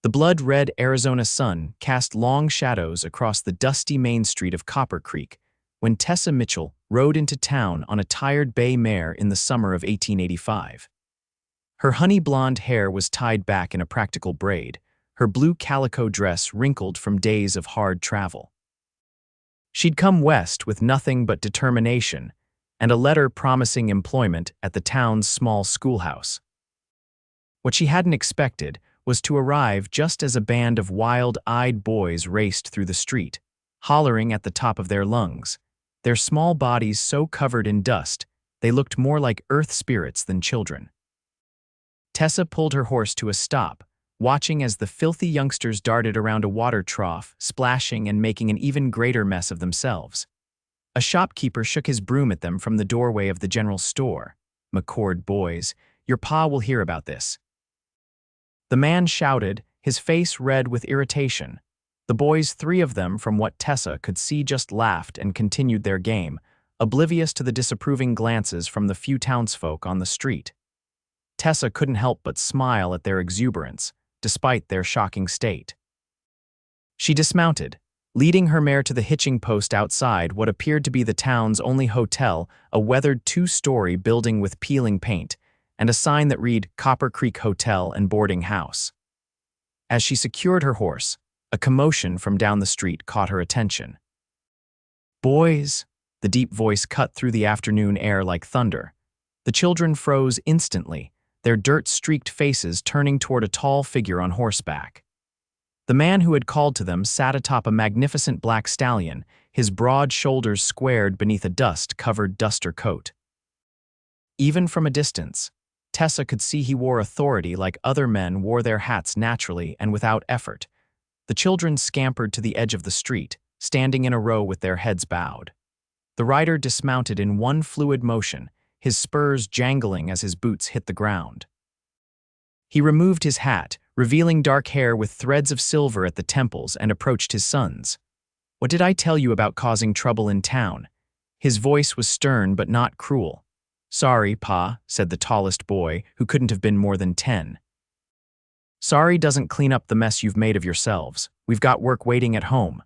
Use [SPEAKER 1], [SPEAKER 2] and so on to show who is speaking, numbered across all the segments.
[SPEAKER 1] The blood-red Arizona sun cast long shadows across the dusty main street of Copper Creek when Tessa Mitchell rode into town on a tired bay mare in the summer of 1885. Her honey-blonde hair was tied back in a practical braid, her blue calico dress wrinkled from days of hard travel. She'd come west with nothing but determination and a letter promising employment at the town's small schoolhouse. What she hadn't expected was to arrive just as a band of wild-eyed boys raced through the street, hollering at the top of their lungs, their small bodies so covered in dust they looked more like earth spirits than children. Tessa pulled her horse to a stop, watching as the filthy youngsters darted around a water trough, splashing and making an even greater mess of themselves. A shopkeeper shook his broom at them from the doorway of the general store. "McCord boys, your pa will hear about this." The man shouted, his face red with irritation. The boys, three of them from what Tessa could see, just laughed and continued their game, oblivious to the disapproving glances from the few townsfolk on the street. Tessa couldn't help but smile at their exuberance, despite their shocking state. She dismounted, leading her mare to the hitching post outside what appeared to be the town's only hotel, a weathered two-story building with peeling paint, and a sign that read Copper Creek Hotel and Boarding House. As she secured her horse, a commotion from down the street caught her attention. "Boys," the deep voice cut through the afternoon air like thunder. The children froze instantly, their dirt-streaked faces turning toward a tall figure on horseback. The man who had called to them sat atop a magnificent black stallion, his broad shoulders squared beneath a dust-covered duster coat. Even from a distance, Tessa could see he wore authority like other men wore their hats naturally and without effort. The children scampered to the edge of the street, standing in a row with their heads bowed. The rider dismounted in one fluid motion, his spurs jangling as his boots hit the ground. He removed his hat, revealing dark hair with threads of silver at the temples, and approached his sons. "What did I tell you about causing trouble in town?" His voice was stern but not cruel. "Sorry, Pa," said the tallest boy, who couldn't have been more than 10. "Sorry doesn't clean up the mess you've made of yourselves. We've got work waiting at home."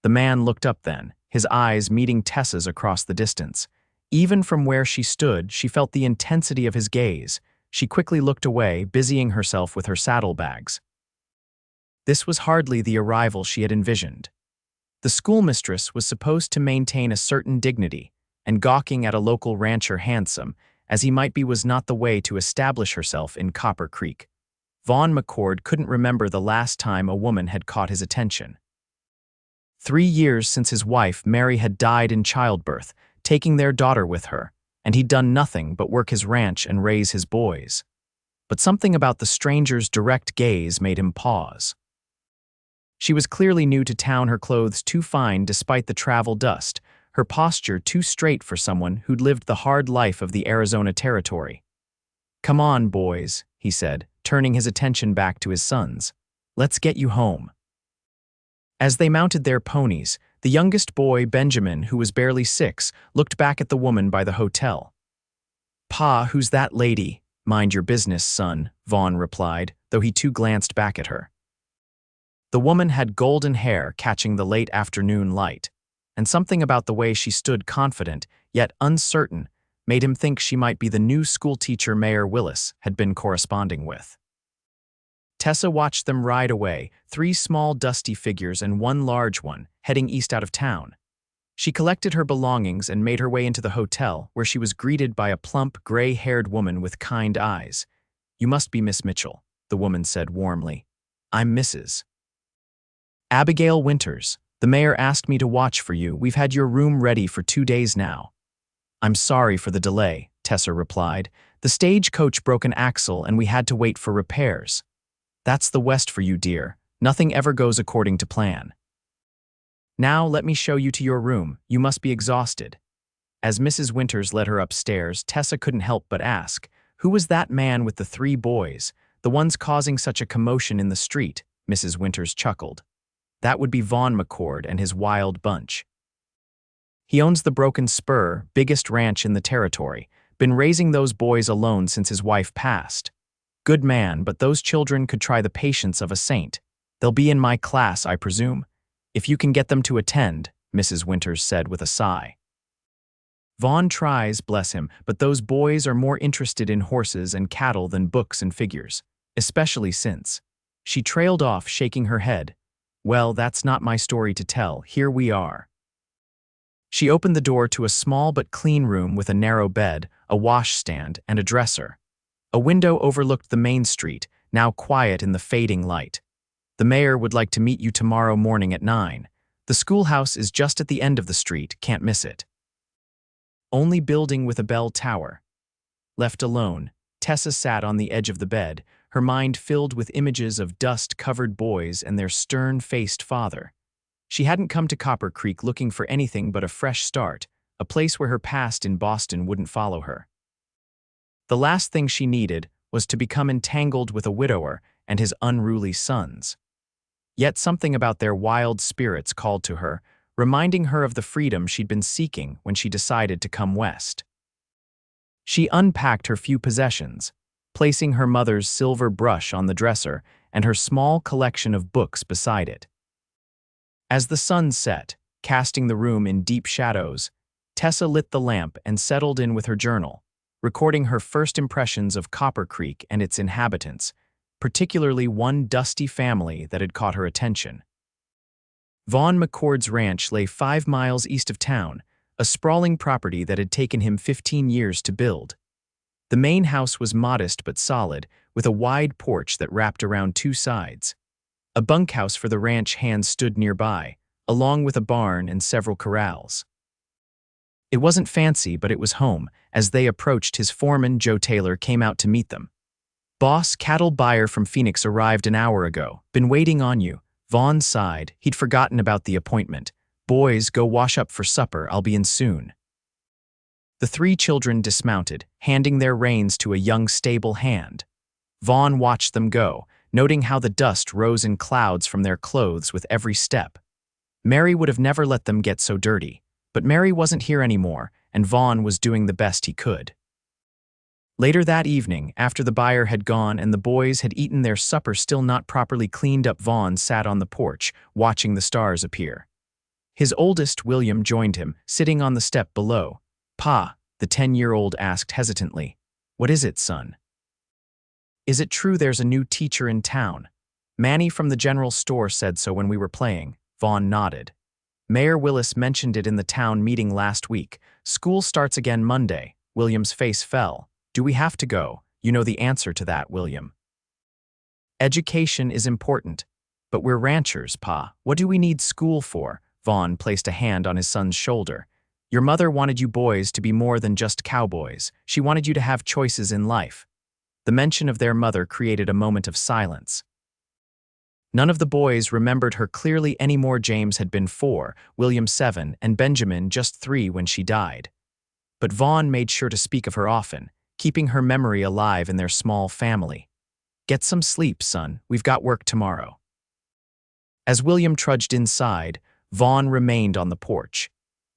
[SPEAKER 1] The man looked up then, his eyes meeting Tessa's across the distance. Even from where she stood, she felt the intensity of his gaze. She quickly looked away, busying herself with her saddlebags. This was hardly the arrival she had envisioned. The schoolmistress was supposed to maintain a certain dignity, and gawking at a local rancher handsome, as he might be, was not the way to establish herself in Copper Creek. Vaughn McCord couldn't remember the last time a woman had caught his attention. 3 years since his wife, Mary, had died in childbirth, taking their daughter with her, and he'd done nothing but work his ranch and raise his boys. But something about the stranger's direct gaze made him pause. She was clearly new to town, her clothes too fine despite the travel dust, her posture too straight for someone who'd lived the hard life of the Arizona Territory. "Come on, boys," he said, turning his attention back to his sons. "Let's get you home." As they mounted their ponies, the youngest boy, Benjamin, who was barely 6, looked back at the woman by the hotel. "Pa, who's that lady?" "Mind your business, son," Vaughn replied, though he too glanced back at her. The woman had golden hair catching the late afternoon light, and something about the way she stood, confident yet uncertain, made him think she might be the new schoolteacher Mayor Willis had been corresponding with. Tessa watched them ride away, 3 small dusty figures and 1 large one, heading east out of town. She collected her belongings and made her way into the hotel, where she was greeted by a plump, gray-haired woman with kind eyes. "You must be Miss Mitchell," the woman said warmly. "I'm Mrs. Abigail Winters. The mayor asked me to watch for you. We've had your room ready for 2 days now." "I'm sorry for the delay," Tessa replied. "The stagecoach broke an axle and we had to wait for repairs." "That's the West for you, dear. Nothing ever goes according to plan." "Now let me show you to your room. You must be exhausted." As Mrs. Winters led her upstairs, Tessa couldn't help but ask, who was that man with the 3 boys, the ones causing such a commotion in the street? Mrs. Winters chuckled. "That would be Vaughn McCord and his wild bunch. He owns the Broken Spur, biggest ranch in the territory, been raising those boys alone since his wife passed. Good man, but those children could try the patience of a saint. They'll be in my class, I presume. If you can get them to attend, Mrs. Winters said with a sigh. Vaughn tries, bless him, but those boys are more interested in horses and cattle than books and figures, especially since. She trailed off, shaking her head. Well, that's not my story to tell. Here we are. She opened the door to a small but clean room with a narrow bed, a washstand, and a dresser. A window overlooked the main street, now quiet in the fading light. The mayor would like to meet you tomorrow morning at 9. The schoolhouse is just at the end of the street, can't miss it. Only building with a bell tower. Left alone, Tessa sat on the edge of the bed, her mind filled with images of dust-covered boys and their stern-faced father. She hadn't come to Copper Creek looking for anything but a fresh start, a place where her past in Boston wouldn't follow her. The last thing she needed was to become entangled with a widower and his unruly sons. Yet something about their wild spirits called to her, reminding her of the freedom she'd been seeking when she decided to come west. She unpacked her few possessions, placing her mother's silver brush on the dresser and her small collection of books beside it. As the sun set, casting the room in deep shadows, Tessa lit the lamp and settled in with her journal, recording her first impressions of Copper Creek and its inhabitants, particularly one dusty family that had caught her attention. Vaughn McCord's ranch lay 5 miles east of town, a sprawling property that had taken him 15 years to build. The main house was modest but solid, with a wide porch that wrapped around 2 sides. A bunkhouse for the ranch hands stood nearby, along with a barn and several corrals. It wasn't fancy, but it was home. As they approached, his foreman, Joe Taylor, came out to meet them. "Boss, cattle buyer from Phoenix arrived an hour ago. Been waiting on you." Vaughn sighed. He'd forgotten about the appointment. "Boys, go wash up for supper. I'll be in soon." The 3 children dismounted, handing their reins to a young stable hand. Vaughn watched them go, noting how the dust rose in clouds from their clothes with every step. Mary would have never let them get so dirty, but Mary wasn't here anymore, and Vaughn was doing the best he could. Later that evening, after the buyer had gone and the boys had eaten their supper still not properly cleaned up, Vaughn sat on the porch, watching the stars appear. His oldest, William, joined him, sitting on the step below. "Pa," the 10-year-old asked hesitantly, "What is it, son?" "Is it true there's a new teacher in town? Manny from the general store said so when we were playing." Vaughn nodded. "Mayor Willis mentioned it in the town meeting last week. School starts again Monday." William's face fell. "Do we have to go?" "You know the answer to that, William." "Education is important. But we're ranchers, Pa. What do we need school for?" Vaughn placed a hand on his son's shoulder. "Your mother wanted you boys to be more than just cowboys. She wanted you to have choices in life." The mention of their mother created a moment of silence. None of the boys remembered her clearly anymore. James had been 4, William 7, and Benjamin just 3 when she died. But Vaughn made sure to speak of her often, keeping her memory alive in their small family. "Get some sleep, son. We've got work tomorrow." As William trudged inside, Vaughn remained on the porch.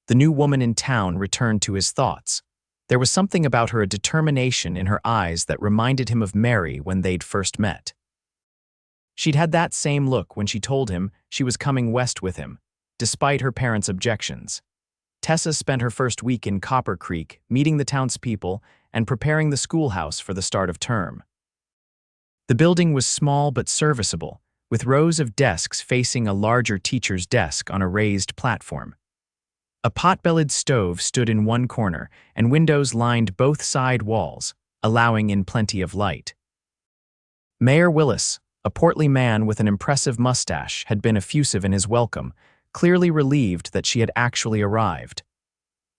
[SPEAKER 1] The new woman in town returned to his thoughts. There was something about her, a determination in her eyes that reminded him of Mary when they'd first met. She'd had that same look when she told him she was coming west with him, despite her parents' objections. Tessa spent her first week in Copper Creek, meeting the townspeople and preparing the schoolhouse for the start of term. The building was small but serviceable, with rows of desks facing a larger teacher's desk on a raised platform. A pot-bellied stove stood in one corner, and windows lined both side walls, allowing in plenty of light. Mayor Willis, a portly man with an impressive mustache, had been effusive in his welcome, clearly relieved that she had actually arrived.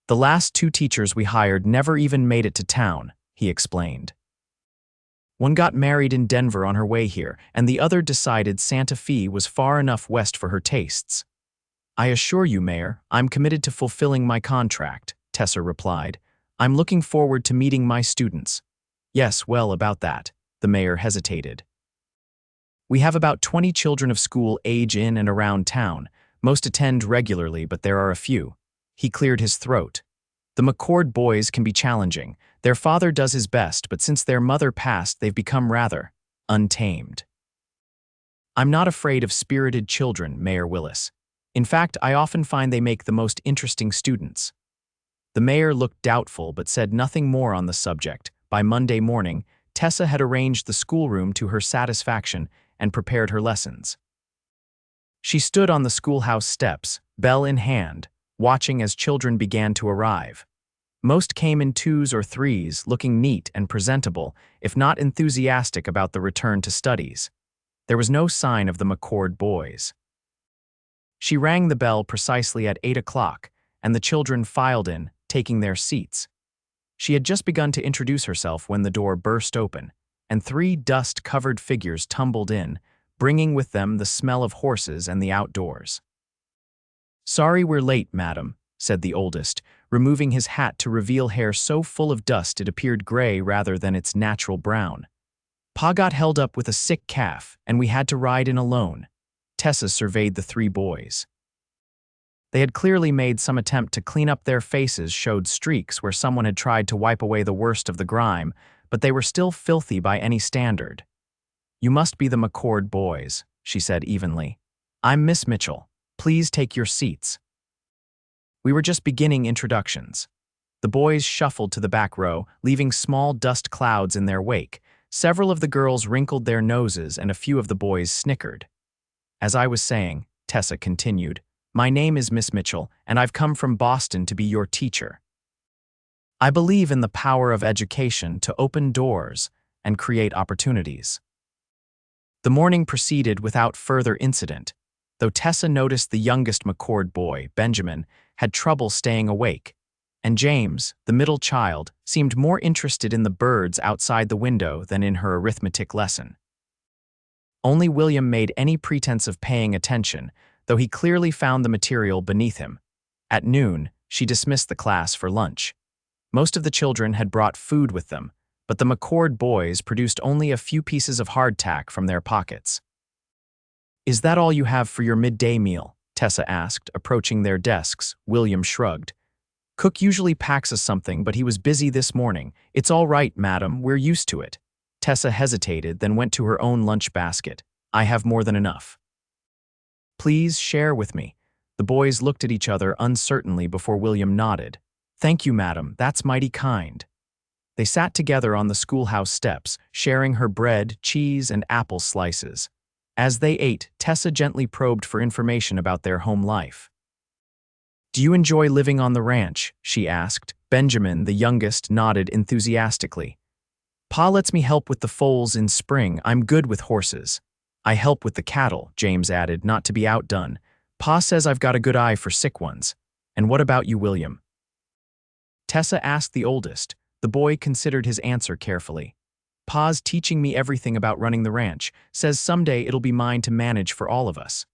[SPEAKER 1] "The last 2 teachers we hired never even made it to town," he explained. "One got married in Denver on her way here, and the other decided Santa Fe was far enough west for her tastes." "I assure you, Mayor, I'm committed to fulfilling my contract," Tessa replied. "I'm looking forward to meeting my students." "Yes, well, about that," the mayor hesitated. "We have about 20 children of school age in and around town. Most attend regularly, but there are a few." He cleared his throat. "The McCord boys can be challenging. Their father does his best, but since their mother passed, they've become rather untamed. I'm not afraid of spirited children, Mayor Willis. In fact, I often find they make the most interesting students. The mayor looked doubtful but said nothing more on the subject. By Monday morning, Tessa had arranged the schoolroom to her satisfaction and prepared her lessons. She stood on the schoolhouse steps, bell in hand, watching as children began to arrive. Most came in twos or threes, looking neat and presentable, if not enthusiastic about the return to studies. There was no sign of the McCord boys. She rang the bell precisely at 8 o'clock, and the children filed in, taking their seats. She had just begun to introduce herself when the door burst open, and 3 dust-covered figures tumbled in, bringing with them the smell of horses and the outdoors. "Sorry we're late, madam," said the oldest, removing his hat to reveal hair so full of dust it appeared gray rather than its natural brown. "Pa got held up with a sick calf, and we had to ride in alone." Tessa surveyed the 3 boys. They had clearly made some attempt to clean up their faces, showed streaks where someone had tried to wipe away the worst of the grime, but they were still filthy by any standard. "You must be the McCord boys," she said evenly. "I'm Miss Mitchell. Please take your seats." We were just beginning introductions. The boys shuffled to the back row, leaving small dust clouds in their wake. Several of the girls wrinkled their noses and a few of the boys snickered. "As I was saying," Tessa continued, "my name is Miss Mitchell, and I've come from Boston to be your teacher. I believe in the power of education to open doors and create opportunities." The morning proceeded without further incident, though Tessa noticed the youngest McCord boy, Benjamin, had trouble staying awake, and James, the middle child, seemed more interested in the birds outside the window than in her arithmetic lesson. Only William made any pretense of paying attention, though he clearly found the material beneath him. At noon, she dismissed the class for lunch. Most of the children had brought food with them, but the McCord boys produced only a few pieces of hardtack from their pockets. "Is that all you have for your midday meal?" Tessa asked, approaching their desks. William shrugged. "Cook usually packs us something, but he was busy this morning. It's all right, madam, we're used to it." Tessa hesitated, then went to her own lunch basket. "I have more than enough." "Please share with me." The boys looked at each other uncertainly before William nodded. "Thank you, madam, that's mighty kind." They sat together on the schoolhouse steps, sharing her bread, cheese, and apple slices. As they ate, Tessa gently probed for information about their home life. "Do you enjoy living on the ranch?" she asked. Benjamin, the youngest, nodded enthusiastically. "Pa lets me help with the foals in spring. I'm good with horses." "I help with the cattle," James added, not to be outdone. "Pa says I've got a good eye for sick ones." "And what about you, William?" Tessa asked the oldest. The boy considered his answer carefully. "Pa's teaching me everything about running the ranch. Says someday it'll be mine to manage for all of us."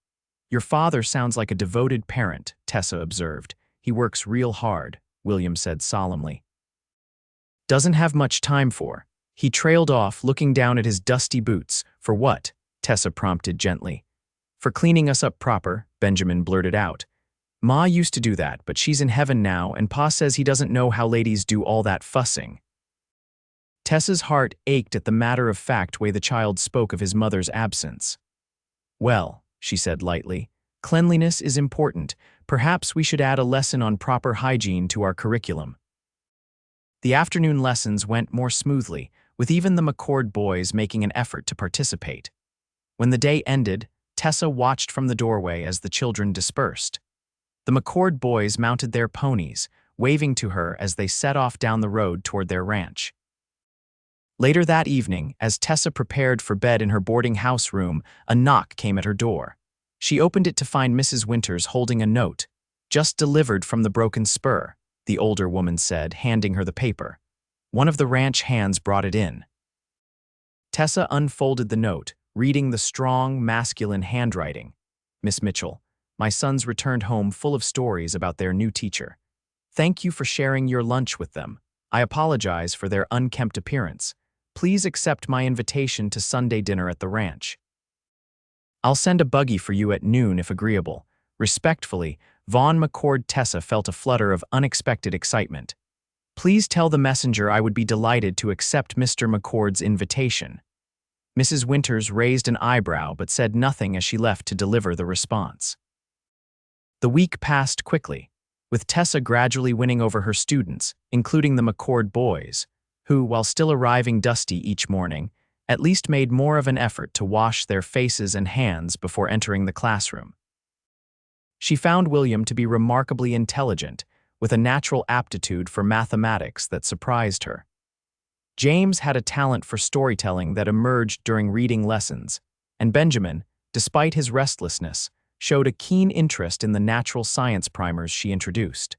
[SPEAKER 1] "Your father sounds like a devoted parent," Tessa observed. "He works real hard," William said solemnly. "Doesn't have much time for." He trailed off, looking down at his dusty boots. "For what?" Tessa prompted gently. "For cleaning us up proper," Benjamin blurted out. "Ma used to do that, but she's in heaven now, and Pa says he doesn't know how ladies do all that fussing." Tessa's heart ached at the matter-of-fact way the child spoke of his mother's absence. "Well," she said lightly, "cleanliness is important. Perhaps we should add a lesson on proper hygiene to our curriculum." The afternoon lessons went more smoothly, with even the McCord boys making an effort to participate. When the day ended, Tessa watched from the doorway as the children dispersed. The McCord boys mounted their ponies, waving to her as they set off down the road toward their ranch. Later that evening, as Tessa prepared for bed in her boarding house room, a knock came at her door. She opened it to find Mrs. Winters holding a note. "Just delivered from the Broken Spur," the older woman said, handing her the paper. One of the ranch hands brought it in. Tessa unfolded the note, reading the strong, masculine handwriting. "Miss Mitchell, my sons returned home full of stories about their new teacher. Thank you for sharing your lunch with them. I apologize for their unkempt appearance. Please accept my invitation to Sunday dinner at the ranch. I'll send a buggy for you at noon if agreeable. Respectfully, Vaughn McCord." Tessa felt a flutter of unexpected excitement. Please tell the messenger I would be delighted to accept Mr. McCord's invitation." Mrs. Winters raised an eyebrow but said nothing as she left to deliver the response. The week passed quickly, with Tessa gradually winning over her students, including the McCord boys, who, while still arriving dusty each morning, at least made more of an effort to wash their faces and hands before entering the classroom. She found William to be remarkably intelligent, with a natural aptitude for mathematics that surprised her. James had a talent for storytelling that emerged during reading lessons, and Benjamin, despite his restlessness, showed a keen interest in the natural science primers she introduced.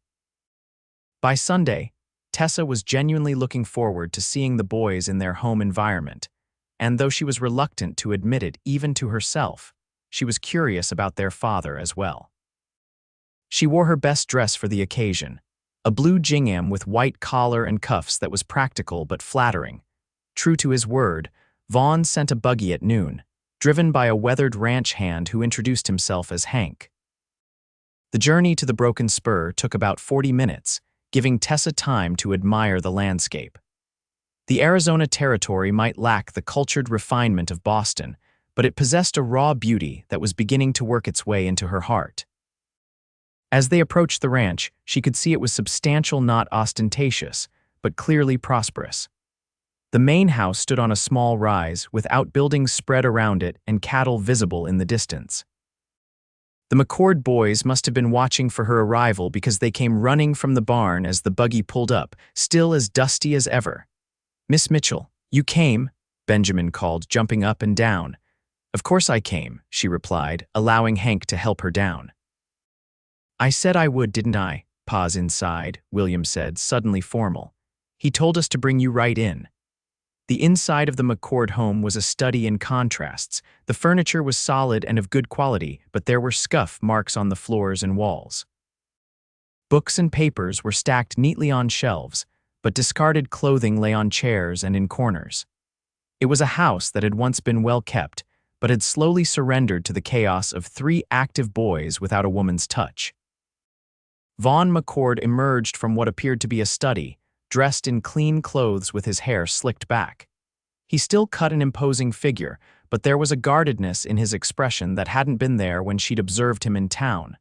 [SPEAKER 1] By Sunday, Tessa was genuinely looking forward to seeing the boys in their home environment, and though she was reluctant to admit it even to herself, she was curious about their father as well. She wore her best dress for the occasion, a blue gingham with white collar and cuffs that was practical but flattering. True to his word, Vaughn sent a buggy at noon, driven by a weathered ranch hand who introduced himself as Hank. The journey to the Broken Spur took about 40 minutes, giving Tessa time to admire the landscape. The Arizona Territory might lack the cultured refinement of Boston, but it possessed a raw beauty that was beginning to work its way into her heart. As they approached the ranch, she could see it was substantial, not ostentatious, but clearly prosperous. The main house stood on a small rise, with outbuildings spread around it and cattle visible in the distance. The McCord boys must have been watching for her arrival because they came running from the barn as the buggy pulled up, still as dusty as ever. "Miss Mitchell, you came," Benjamin called, jumping up and down. "Of course I came," she replied, allowing Hank to help her down. "I said I would, didn't I?" "Pause inside," William said, suddenly formal. "He told us to bring you right in." The inside of the McCord home was a study in contrasts. The furniture was solid and of good quality, but there were scuff marks on the floors and walls. Books and papers were stacked neatly on shelves, but discarded clothing lay on chairs and in corners. It was a house that had once been well kept, but had slowly surrendered to the chaos of 3 active boys without a woman's touch. Vaughn McCord emerged from what appeared to be a study, dressed in clean clothes with his hair slicked back. He still cut an imposing figure, but there was a guardedness in his expression that hadn't been there when she'd observed him in town.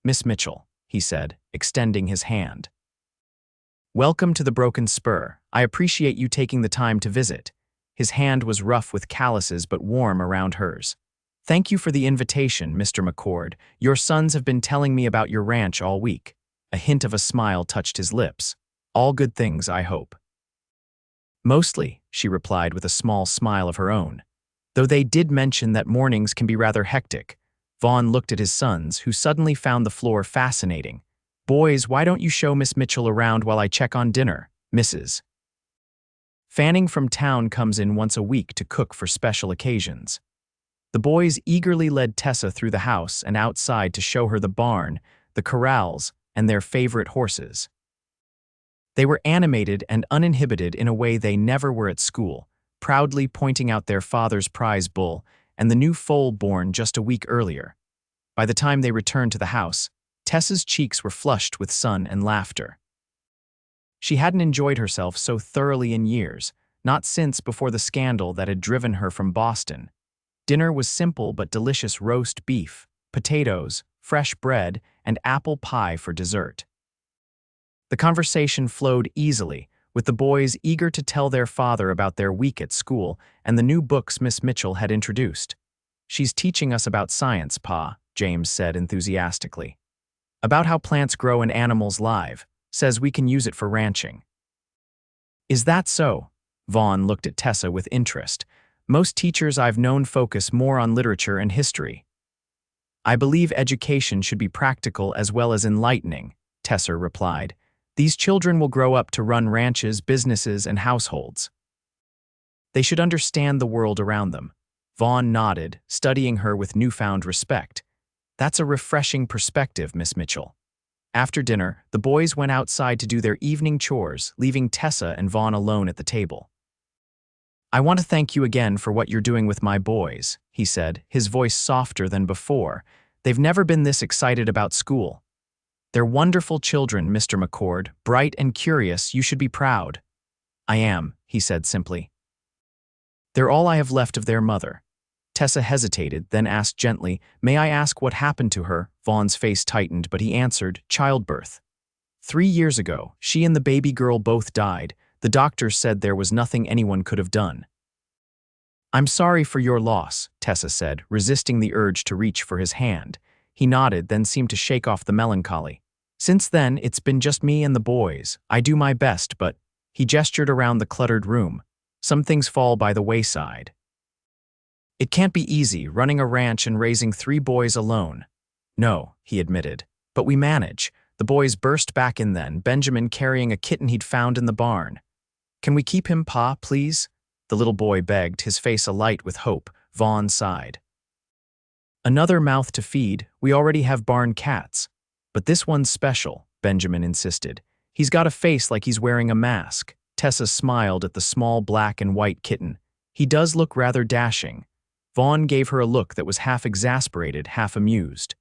[SPEAKER 1] "Miss Mitchell," he said, extending his hand. "Welcome to the Broken Spur. I appreciate you taking the time to visit." His hand was rough with calluses but warm around hers. "Thank you for the invitation, Mr. McCord. Your sons have been telling me about your ranch all week." A hint of a smile touched his lips. "All good things, I hope." "Mostly," she replied with a small smile of her own. "Though they did mention that mornings can be rather hectic." Vaughn looked at his sons, who suddenly found the floor fascinating. "Boys, why don't you show Miss Mitchell around while I check on dinner, Mrs. Fanning from town comes in once a week to cook for special occasions." The boys eagerly led Tessa through the house and outside to show her the barn, the corrals, and their favorite horses. They were animated and uninhibited in a way they never were at school, proudly pointing out their father's prize bull and the new foal born just a week earlier. By the time they returned to the house, Tessa's cheeks were flushed with sun and laughter. She hadn't enjoyed herself so thoroughly in years, not since before the scandal that had driven her from Boston. Dinner was simple but delicious: roast beef, potatoes, fresh bread, and apple pie for dessert. The conversation flowed easily, with the boys eager to tell their father about their week at school and the new books Miss Mitchell had introduced. "She's teaching us about science, Pa," James said enthusiastically. "About how plants grow and animals live. Says we can use it for ranching." "Is that so?" Vaughn looked at Tessa with interest. "Most teachers I've known focus more on literature and history." "I believe education should be practical as well as enlightening," Tessa replied. "These children will grow up to run ranches, businesses, and households. They should understand the world around them." Vaughn nodded, studying her with newfound respect. "That's a refreshing perspective, Miss Mitchell." After dinner, the boys went outside to do their evening chores, leaving Tessa and Vaughn alone at the table. "I want to thank you again for what you're doing with my boys," he said, his voice softer than before. "They've never been this excited about school." "They're wonderful children, Mr. McCord, bright and curious, you should be proud." "I am," he said simply. "They're all I have left of their mother." Tessa hesitated, then asked gently, "May I ask what happened to her?" Vaughn's face tightened, but he answered, "Childbirth. 3 years ago, she and the baby girl both died. The doctors said there was nothing anyone could have done." "I'm sorry for your loss," Tessa said, resisting the urge to reach for his hand. He nodded, then seemed to shake off the melancholy. "Since then, it's been just me and the boys. I do my best, but—" He gestured around the cluttered room. "Some things fall by the wayside. It can't be easy, running a ranch and raising 3 boys alone." "No," he admitted. "But we manage." The boys burst back in then, Benjamin carrying a kitten he'd found in the barn. "Can we keep him, Pa, please?" the little boy begged, his face alight with hope. Vaughn sighed. "Another mouth to feed. We already have barn cats." "But this one's special," Benjamin insisted. "He's got a face like he's wearing a mask." Tessa smiled at the small black and white kitten. "He does look rather dashing." Vaughn gave her a look that was half exasperated, half amused.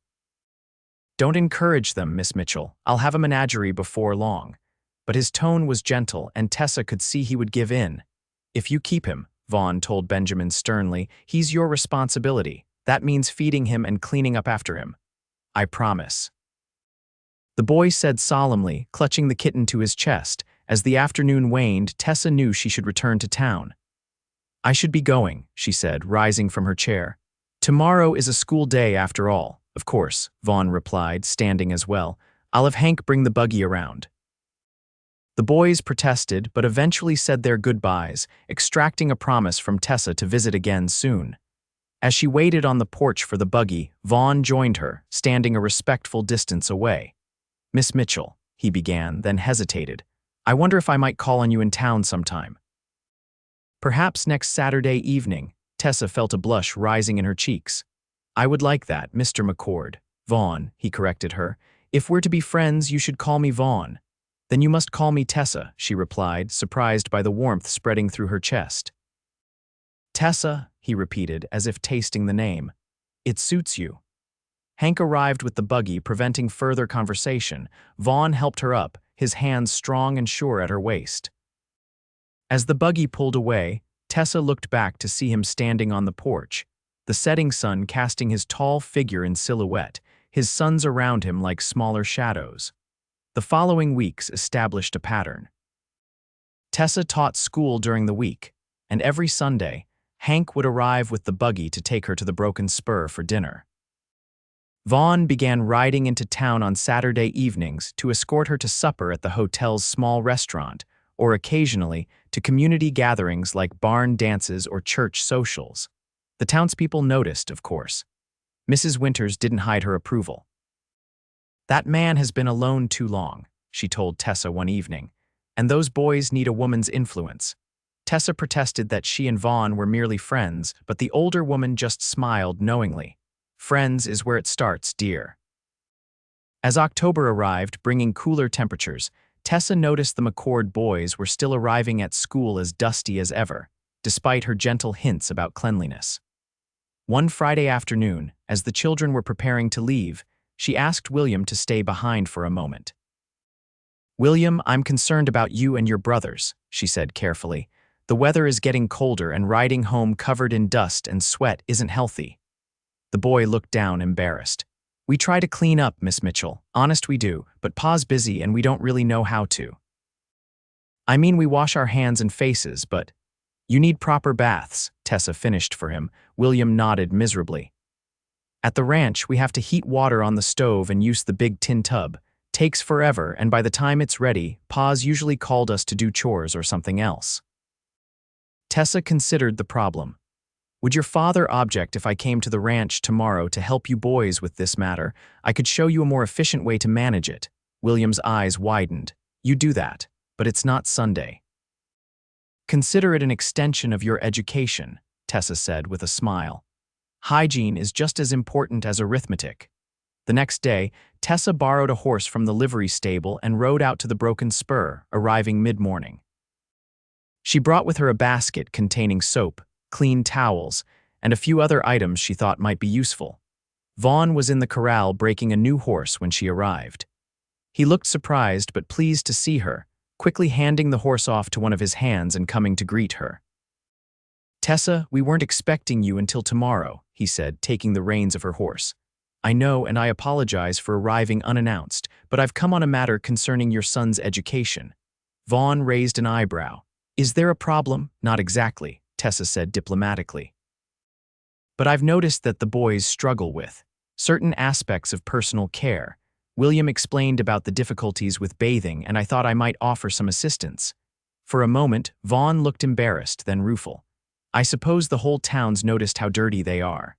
[SPEAKER 1] "Don't encourage them, Miss Mitchell. I'll have a menagerie before long." But his tone was gentle, and Tessa could see he would give in. "If you keep him," Vaughn told Benjamin sternly, "he's your responsibility. That means feeding him and cleaning up after him." "I promise." The boy said solemnly, clutching the kitten to his chest. As the afternoon waned, Tessa knew she should return to town. "I should be going," she said, rising from her chair. "Tomorrow is a school day after all." "Of course," Vaughn replied, standing as well. "I'll have Hank bring the buggy around." The boys protested, but eventually said their goodbyes, extracting a promise from Tessa to visit again soon. As she waited on the porch for the buggy, Vaughn joined her, standing a respectful distance away. "Miss Mitchell," he began, then hesitated. "I wonder if I might call on you in town sometime." "Perhaps next Saturday evening." Tessa felt a blush rising in her cheeks. "I would like that, Mr. McCord." "Vaughn," he corrected her. "If we're to be friends, you should call me Vaughn." "Then you must call me Tessa," she replied, surprised by the warmth spreading through her chest. "Tessa," he repeated, as if tasting the name. "It suits you." Hank arrived with the buggy, preventing further conversation. Vaughn helped her up, his hands strong and sure at her waist. As the buggy pulled away, Tessa looked back to see him standing on the porch, the setting sun casting his tall figure in silhouette, his sons around him like smaller shadows. The following weeks established a pattern. Tessa taught school during the week, and every Sunday, Hank would arrive with the buggy to take her to the Broken Spur for dinner. Vaughn began riding into town on Saturday evenings to escort her to supper at the hotel's small restaurant, or occasionally to community gatherings like barn dances or church socials. The townspeople noticed, of course. Mrs. Winters didn't hide her approval. "That man has been alone too long," she told Tessa one evening, "and those boys need a woman's influence." Tessa protested that she and Vaughn were merely friends, but the older woman just smiled knowingly. "Friends is where it starts, dear." As October arrived, bringing cooler temperatures, Tessa noticed the McCord boys were still arriving at school as dusty as ever, despite her gentle hints about cleanliness. One Friday afternoon, as the children were preparing to leave, she asked William to stay behind for a moment. "William, I'm concerned about you and your brothers," she said carefully. "The weather is getting colder and riding home covered in dust and sweat isn't healthy." The boy looked down, embarrassed. "We try to clean up, Miss Mitchell. Honest we do, but Pa's busy and we don't really know how to." "I mean, we wash our hands and faces, but—" "You need proper baths," Tessa finished for him. William nodded miserably. "At the ranch, we have to heat water on the stove and use the big tin tub. Takes forever, and by the time it's ready, Pa's usually called us to do chores or something else." Tessa considered the problem. "Would your father object if I came to the ranch tomorrow to help you boys with this matter? I could show you a more efficient way to manage it." William's eyes widened. "You do that, but it's not Sunday." "Consider it an extension of your education," Tessa said with a smile. "Hygiene is just as important as arithmetic." The next day, Tessa borrowed a horse from the livery stable and rode out to the Broken Spur, arriving mid-morning. She brought with her a basket containing soap, clean towels, and a few other items she thought might be useful. Vaughn was in the corral breaking a new horse when she arrived. He looked surprised but pleased to see her, quickly handing the horse off to one of his hands and coming to greet her. "Tessa, we weren't expecting you until tomorrow," he said, taking the reins of her horse. "I know, and I apologize for arriving unannounced, but I've come on a matter concerning your son's education." Vaughn raised an eyebrow. "Is there a problem?" "Not exactly," Tessa said diplomatically. "But I've noticed that the boys struggle with certain aspects of personal care. William explained about the difficulties with bathing, and I thought I might offer some assistance." For a moment, Vaughn looked embarrassed, then rueful. "I suppose the whole town's noticed how dirty they are.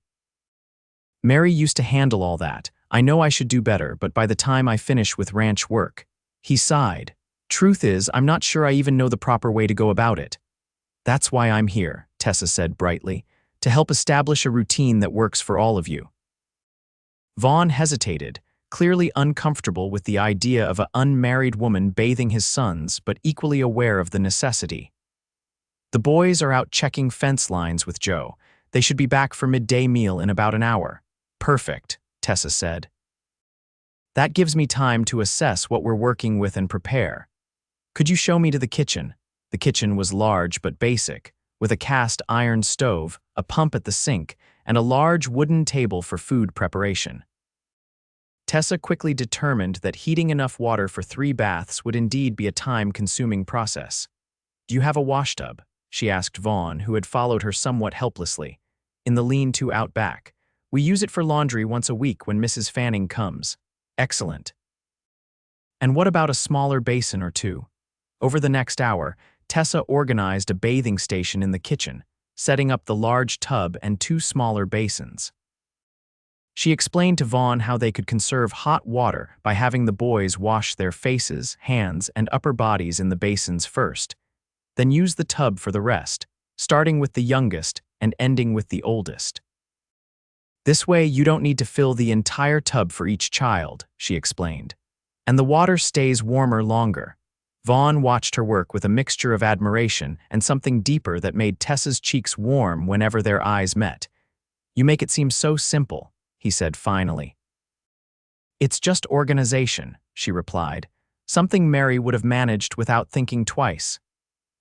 [SPEAKER 1] Mary used to handle all that. I know I should do better, but by the time I finish with ranch work..." He sighed. "Truth is, I'm not sure I even know the proper way to go about it." "That's why I'm here," Tessa said brightly, "to help establish a routine that works for all of you." Vaughn hesitated, clearly uncomfortable with the idea of an unmarried woman bathing his sons, but equally aware of the necessity. "The boys are out checking fence lines with Joe. They should be back for midday meal in about an hour." "Perfect," Tessa said. "That gives me time to assess what we're working with and prepare. Could you show me to the kitchen?" The kitchen was large but basic, with a cast iron stove, a pump at the sink, and a large wooden table for food preparation. Tessa quickly determined that heating enough water for 3 baths would indeed be a time-consuming process. "Do you have a washtub?" she asked Vaughn, who had followed her somewhat helplessly. "In the lean-to out back. We use it for laundry once a week when Mrs. Fanning comes." "Excellent. And what about a smaller basin or two?" Over the next hour, Tessa organized a bathing station in the kitchen, setting up the large tub and 2 smaller basins. She explained to Vaughn how they could conserve hot water by having the boys wash their faces, hands, and upper bodies in the basins first, then use the tub for the rest, starting with the youngest and ending with the oldest. "This way you don't need to fill the entire tub for each child," she explained. "And the water stays warmer longer." Vaughn watched her work with a mixture of admiration and something deeper that made Tessa's cheeks warm whenever their eyes met. "You make it seem so simple," he said finally. "It's just organization," she replied. "Something Mary would have managed without thinking twice."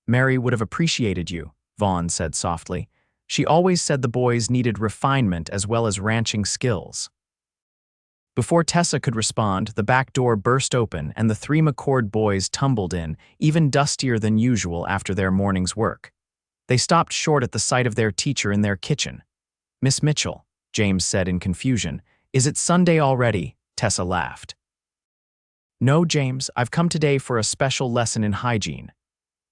[SPEAKER 1] "Mary would have appreciated you," Vaughn said softly. "She always said the boys needed refinement as well as ranching skills." Before Tessa could respond, the back door burst open and the 3 McCord boys tumbled in, even dustier than usual after their morning's work. They stopped short at the sight of their teacher in their kitchen. "Miss Mitchell," James said in confusion. "Is it Sunday already?" Tessa laughed. "No, James, I've come today for a special lesson in hygiene."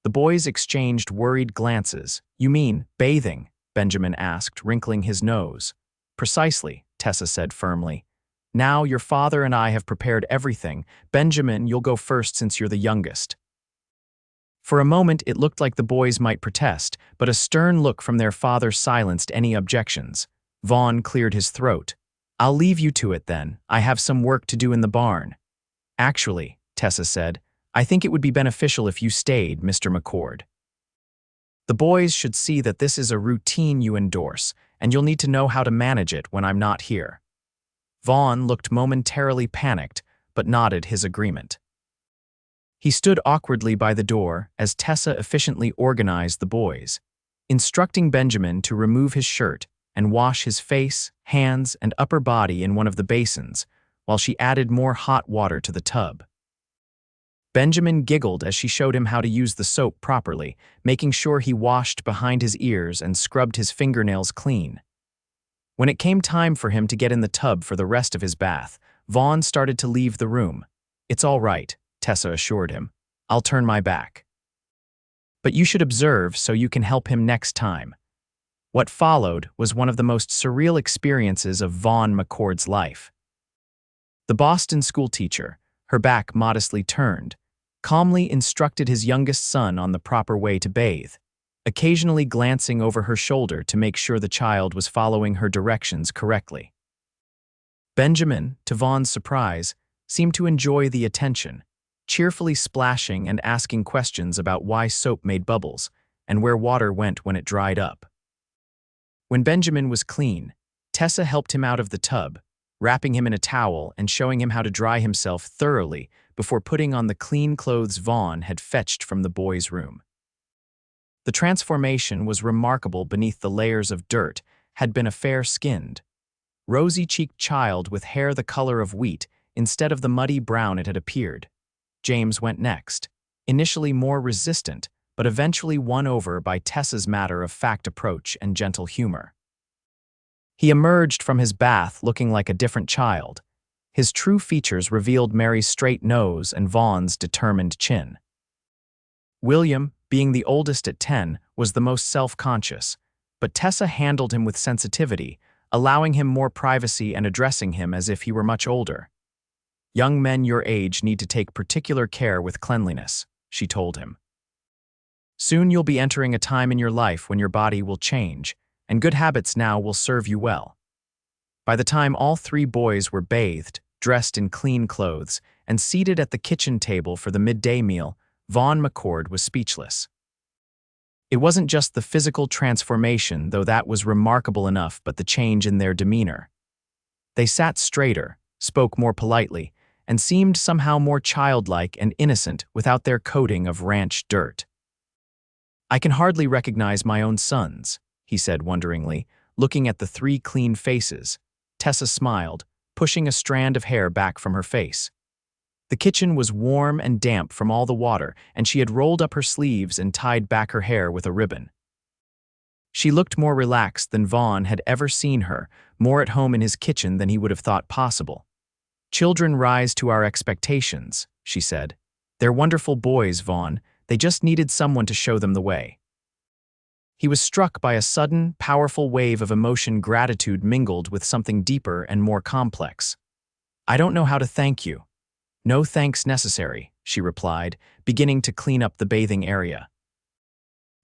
[SPEAKER 1] The boys exchanged worried glances. "You mean bathing?" Benjamin asked, wrinkling his nose. "Precisely," Tessa said firmly. "Now your father and I have prepared everything. Benjamin, you'll go first since you're the youngest." For a moment it looked like the boys might protest, but a stern look from their father silenced any objections. Vaughn cleared his throat. "I'll leave you to it then. I have some work to do in the barn." "Actually," Tessa said, "I think it would be beneficial if you stayed, Mr. McCord. The boys should see that this is a routine you endorse, and you'll need to know how to manage it when I'm not here." Vaughn looked momentarily panicked, but nodded his agreement. He stood awkwardly by the door as Tessa efficiently organized the boys, instructing Benjamin to remove his shirt and wash his face, hands, and upper body in one of the basins, while she added more hot water to the tub. Benjamin giggled as she showed him how to use the soap properly, making sure he washed behind his ears and scrubbed his fingernails clean. When it came time for him to get in the tub for the rest of his bath, Vaughn started to leave the room. "It's all right," Tessa assured him. "I'll turn my back. But you should observe so you can help him next time." What followed was one of the most surreal experiences of Vaughn McCord's life. The Boston schoolteacher, her back modestly turned, calmly instructed his youngest son on the proper way to bathe, occasionally glancing over her shoulder to make sure the child was following her directions correctly. Benjamin, to Vaughn's surprise, seemed to enjoy the attention, cheerfully splashing and asking questions about why soap made bubbles and where water went when it dried up. When Benjamin was clean, Tessa helped him out of the tub, wrapping him in a towel and showing him how to dry himself thoroughly before putting on the clean clothes Vaughn had fetched from the boys' room. The transformation was remarkable. Beneath the layers of dirt had been a fair-skinned, rosy-cheeked child with hair the color of wheat instead of the muddy brown it had appeared. James went next, initially more resistant, but eventually won over by Tessa's matter-of-fact approach and gentle humor. He emerged from his bath looking like a different child. His true features revealed Mary's straight nose and Vaughn's determined chin. William, being the oldest at 10, was the most self-conscious, but Tessa handled him with sensitivity, allowing him more privacy and addressing him as if he were much older. "Young men your age need to take particular care with cleanliness," she told him. "Soon you'll be entering a time in your life when your body will change, and good habits now will serve you well." By the time all three boys were bathed, dressed in clean clothes, and seated at the kitchen table for the midday meal, Vaughn McCord was speechless. It wasn't just the physical transformation, though that was remarkable enough, but the change in their demeanor. They sat straighter, spoke more politely, and seemed somehow more childlike and innocent without their coating of ranch dirt. "I can hardly recognize my own sons," he said wonderingly, looking at the three clean faces. Tessa smiled, pushing a strand of hair back from her face. The kitchen was warm and damp from all the water, and she had rolled up her sleeves and tied back her hair with a ribbon. She looked more relaxed than Vaughn had ever seen her, more at home in his kitchen than he would have thought possible. "Children rise to our expectations," she said. "They're wonderful boys, Vaughn. They just needed someone to show them the way." He was struck by a sudden, powerful wave of emotion, gratitude mingled with something deeper and more complex. "I don't know how to thank you." "No thanks necessary," she replied, beginning to clean up the bathing area.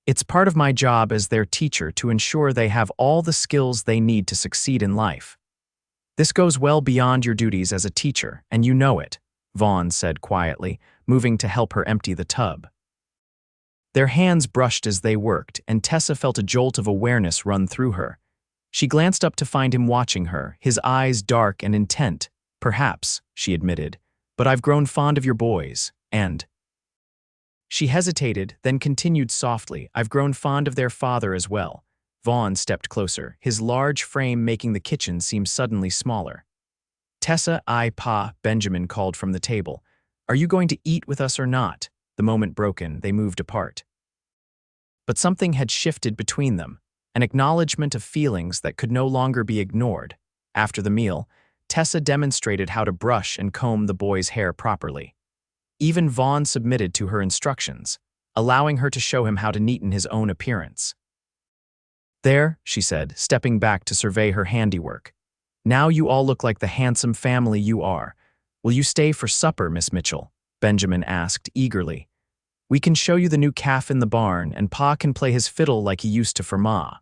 [SPEAKER 1] "It's part of my job as their teacher to ensure they have all the skills they need to succeed in life. This goes well beyond your duties as a teacher, and you know it," Vaughn said quietly, moving to help her empty the tub. Their hands brushed as they worked, and Tessa felt a jolt of awareness run through her. She glanced up to find him watching her, his eyes dark and intent. "Perhaps," she admitted, "but I've grown fond of your boys, and—" She hesitated, then continued softly, "I've grown fond of their father as well." Vaughn stepped closer, his large frame making the kitchen seem suddenly smaller. "Tessa, Pa," Benjamin called from the table. "Are you going to eat with us or not?" The moment broken, they moved apart. But something had shifted between them, an acknowledgement of feelings that could no longer be ignored. After the meal, Tessa demonstrated how to brush and comb the boy's hair properly. Even Vaughn submitted to her instructions, allowing her to show him how to neaten his own appearance. "There," she said, stepping back to survey her handiwork. "Now you all look like the handsome family you are. Will you stay for supper, Miss Mitchell?" Benjamin asked eagerly. "We can show you the new calf in the barn, and Pa can play his fiddle like he used to for Ma."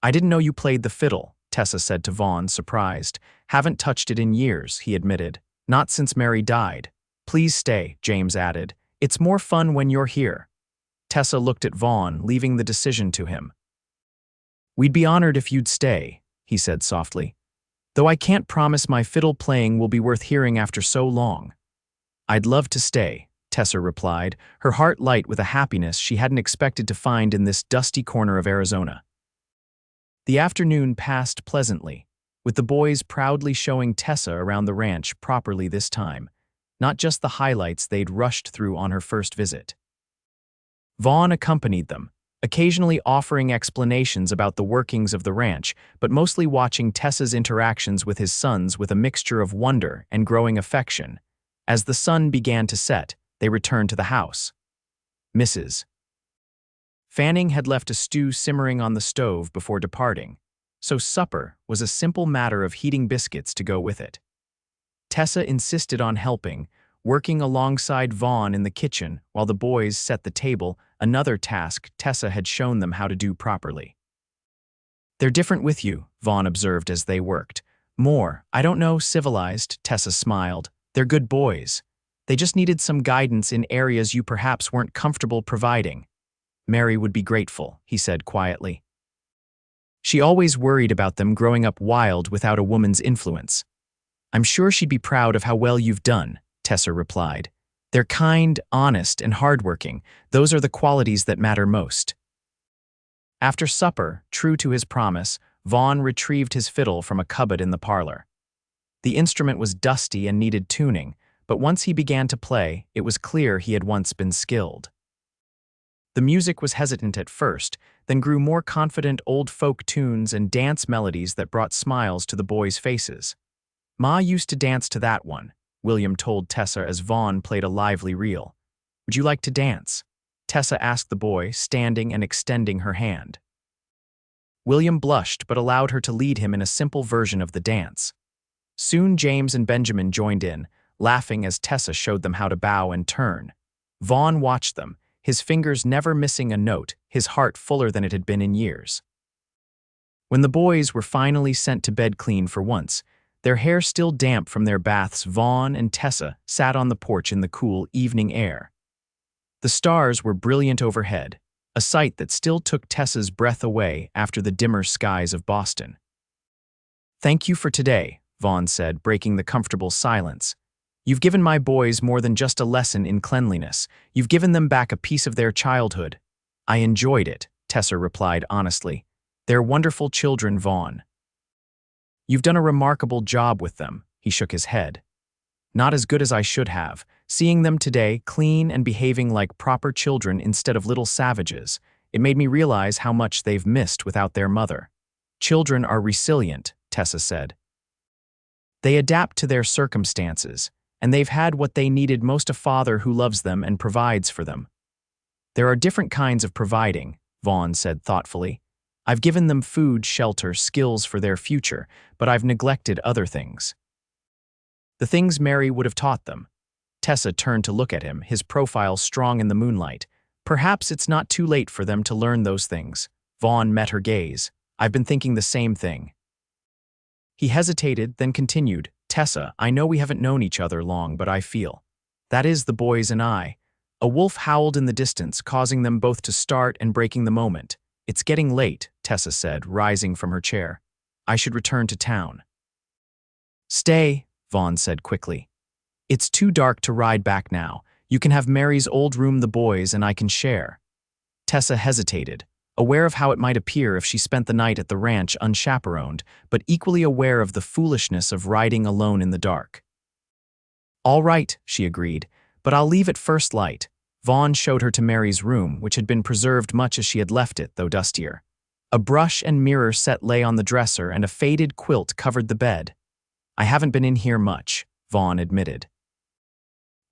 [SPEAKER 1] "I didn't know you played the fiddle," Tessa said to Vaughn, surprised. "Haven't touched it in years," he admitted. "Not since Mary died." "Please stay," James added. "It's more fun when you're here." Tessa looked at Vaughn, leaving the decision to him. "We'd be honored if you'd stay," he said softly. "Though I can't promise my fiddle playing will be worth hearing after so long." "I'd love to stay," Tessa replied, her heart light with a happiness she hadn't expected to find in this dusty corner of Arizona. The afternoon passed pleasantly, with the boys proudly showing Tessa around the ranch properly this time, not just the highlights they'd rushed through on her first visit. Vaughn accompanied them, occasionally offering explanations about the workings of the ranch, but mostly watching Tessa's interactions with his sons with a mixture of wonder and growing affection. As the sun began to set, they returned to the house. Mrs. Fanning had left a stew simmering on the stove before departing, so supper was a simple matter of heating biscuits to go with it. Tessa insisted on helping, working alongside Vaughn in the kitchen while the boys set the table, another task Tessa had shown them how to do properly. "They're different with you," Vaughn observed as they worked. "More, I don't know, civilized," Tessa smiled. "They're good boys. They just needed some guidance in areas you perhaps weren't comfortable providing." "Mary would be grateful," he said quietly. "She always worried about them growing up wild without a woman's influence." "I'm sure she'd be proud of how well you've done," Tessa replied. They're kind, honest, and hardworking. Those are the qualities that matter most. After supper, true to his promise, Vaughn retrieved his fiddle from a cupboard in the parlor. The instrument was dusty and needed tuning, but once he began to play, it was clear he had once been skilled. The music was hesitant at first, then grew more confident old folk tunes and dance melodies that brought smiles to the boys' faces. "Ma used to dance to that one," William told Tessa as Vaughn played a lively reel. "Would you like to dance?" Tessa asked the boy, standing and extending her hand. William blushed but allowed her to lead him in a simple version of the dance. Soon James and Benjamin joined in, laughing as Tessa showed them how to bow and turn. Vaughn watched them, his fingers never missing a note, his heart fuller than it had been in years. When the boys were finally sent to bed clean for once, their hair still damp from their baths, Vaughn and Tessa sat on the porch in the cool evening air. The stars were brilliant overhead, a sight that still took Tessa's breath away after the dimmer skies of Boston. "Thank you for today," Vaughn said, breaking the comfortable silence. "You've given my boys more than just a lesson in cleanliness. You've given them back a piece of their childhood." "I enjoyed it," Tessa replied honestly. "They're wonderful children, Vaughn." "You've done a remarkable job with them," he shook his head. "Not as good as I should have. Seeing them today, clean and behaving like proper children instead of little savages, it made me realize how much they've missed without their mother." "Children are resilient," Tessa said. "They adapt to their circumstances, and they've had what they needed most: a father who loves them and provides for them." "There are different kinds of providing," Vaughn said thoughtfully. "I've given them food, shelter, skills for their future, but I've neglected other things." "The things Mary would have taught them." Tessa turned to look at him, his profile strong in the moonlight. "Perhaps it's not too late for them to learn those things." Vaughn met her gaze. "I've been thinking the same thing." He hesitated, then continued, "Tessa, I know we haven't known each other long, but I feel. That is, the boys and I." A wolf howled in the distance, causing them both to start and breaking the moment. "It's getting late," Tessa said, rising from her chair. "I should return to town." "Stay," Vaughn said quickly. "It's too dark to ride back now. You can have Mary's old room, the boys and I can share." Tessa hesitated, aware of how it might appear if she spent the night at the ranch unchaperoned, but equally aware of the foolishness of riding alone in the dark. "All right," she agreed, "but I'll leave at first light." Vaughn showed her to Mary's room, which had been preserved much as she had left it, though dustier. A brush and mirror set lay on the dresser, and a faded quilt covered the bed. "I haven't been in here much," Vaughn admitted.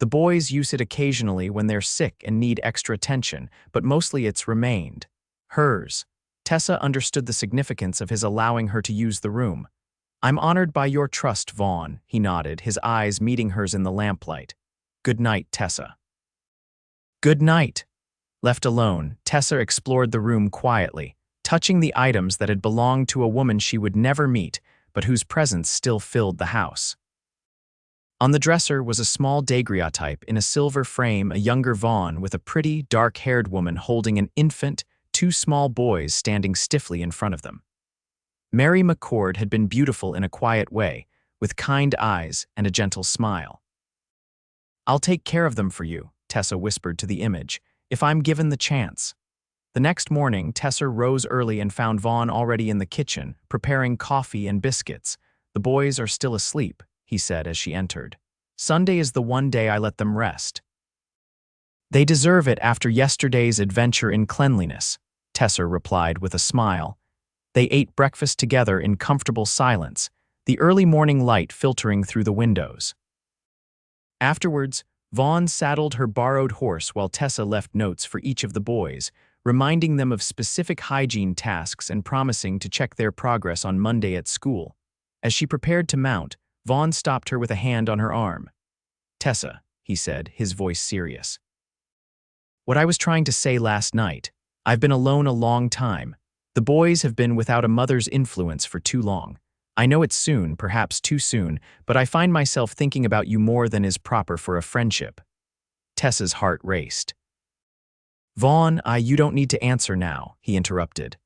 [SPEAKER 1] "The boys use it occasionally when they're sick and need extra attention, but mostly it's remained hers." Tessa understood the significance of his allowing her to use the room. "I'm honored by your trust, Vaughn," he nodded, his eyes meeting hers in the lamplight. "Good night, Tessa." "Good night." Left alone, Tessa explored the room quietly, touching the items that had belonged to a woman she would never meet, but whose presence still filled the house. On the dresser was a small daguerreotype in a silver frame, a younger Vaughn with a pretty, dark-haired woman holding an infant, two small boys standing stiffly in front of them. Mary McCord had been beautiful in a quiet way, with kind eyes and a gentle smile. "I'll take care of them for you," Tessa whispered to the image, "if I'm given the chance." The next morning, Tessa rose early and found Vaughn already in the kitchen, preparing coffee and biscuits. "The boys are still asleep," he said as she entered. "Sunday is the one day I let them rest." "They deserve it after yesterday's adventure in cleanliness," Tessa replied with a smile. They ate breakfast together in comfortable silence, the early morning light filtering through the windows. Afterwards, Vaughn saddled her borrowed horse while Tessa left notes for each of the boys, reminding them of specific hygiene tasks and promising to check their progress on Monday at school. As she prepared to mount, Vaughn stopped her with a hand on her arm. "Tessa," he said, his voice serious. "What I was trying to say last night, I've been alone a long time. The boys have been without a mother's influence for too long. I know it's soon, perhaps too soon, but I find myself thinking about you more than is proper for a friendship." Tessa's heart raced. "Vaughn, you don't need to answer now," he interrupted.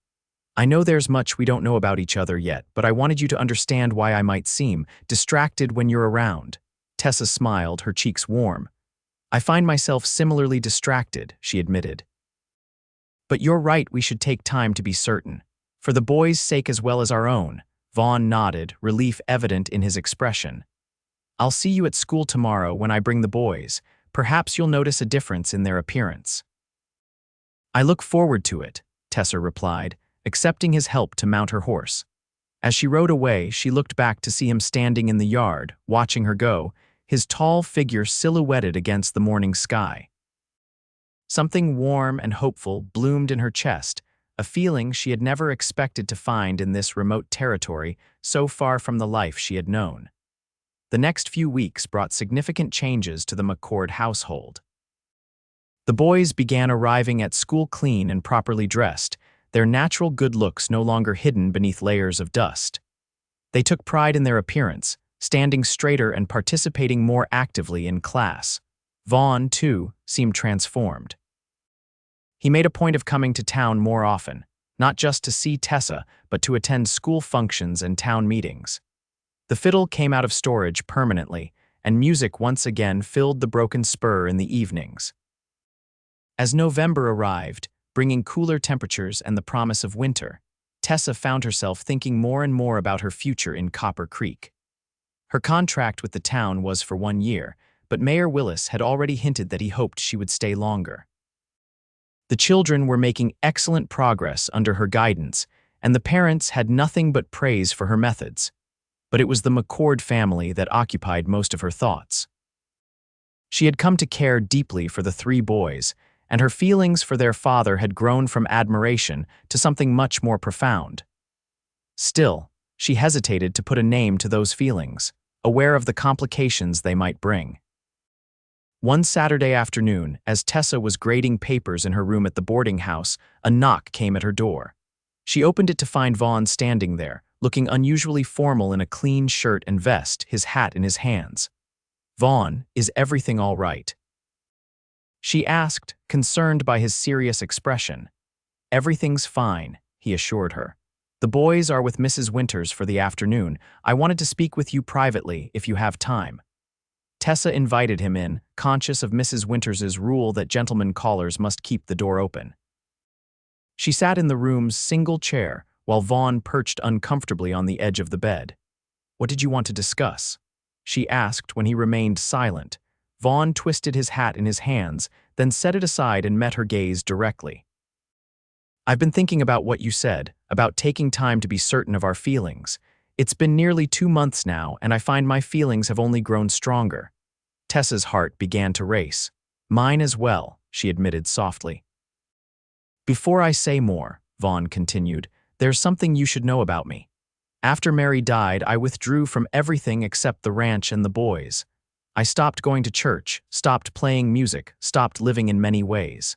[SPEAKER 1] "I know there's much we don't know about each other yet, but I wanted you to understand why I might seem distracted when you're around." Tessa smiled, her cheeks warm. I find myself similarly distracted, she admitted. But you're right, we should take time to be certain. For the boys' sake as well as our own. Vaughn nodded, relief evident in his expression. I'll see you at school tomorrow when I bring the boys. Perhaps you'll notice a difference in their appearance. I look forward to it, Tessa replied, accepting his help to mount her horse. As she rode away, she looked back to see him standing in the yard, watching her go, his tall figure silhouetted against the morning sky. Something warm and hopeful bloomed in her chest, a feeling she had never expected to find in this remote territory so far from the life she had known. The next few weeks brought significant changes to the McCord household. The boys began arriving at school clean and properly dressed, their natural good looks no longer hidden beneath layers of dust. They took pride in their appearance, standing straighter and participating more actively in class. Vaughn, too, seemed transformed. He made a point of coming to town more often, not just to see Tessa, but to attend school functions and town meetings. The fiddle came out of storage permanently, and music once again filled the broken spur in the evenings. As November arrived, bringing cooler temperatures and the promise of winter, Tessa found herself thinking more and more about her future in Copper Creek. Her contract with the town was for 1 year, but Mayor Willis had already hinted that he hoped she would stay longer. The children were making excellent progress under her guidance, and the parents had nothing but praise for her methods. But it was the McCord family that occupied most of her thoughts. She had come to care deeply for the 3 boys, and her feelings for their father had grown from admiration to something much more profound. Still, she hesitated to put a name to those feelings, aware of the complications they might bring. One Saturday afternoon, as Tessa was grading papers in her room at the boarding house, a knock came at her door. She opened it to find Vaughn standing there, looking unusually formal in a clean shirt and vest, his hat in his hands. "Vaughn, is everything all right?" she asked, concerned by his serious expression. "Everything's fine," he assured her. "The boys are with Mrs. Winters for the afternoon. I wanted to speak with you privately, if you have time." Tessa invited him in, conscious of Mrs. Winters's rule that gentlemen callers must keep the door open. She sat in the room's single chair, while Vaughn perched uncomfortably on the edge of the bed. "What did you want to discuss?" she asked when he remained silent. Vaughn twisted his hat in his hands, then set it aside and met her gaze directly. "I've been thinking about what you said, about taking time to be certain of our feelings. It's been nearly 2 months now, and I find my feelings have only grown stronger." Tessa's heart began to race. "Mine as well," she admitted softly. "Before I say more," Vaughn continued, "there's something you should know about me. After Mary died, I withdrew from everything except the ranch and the boys. I stopped going to church, stopped playing music, stopped living in many ways.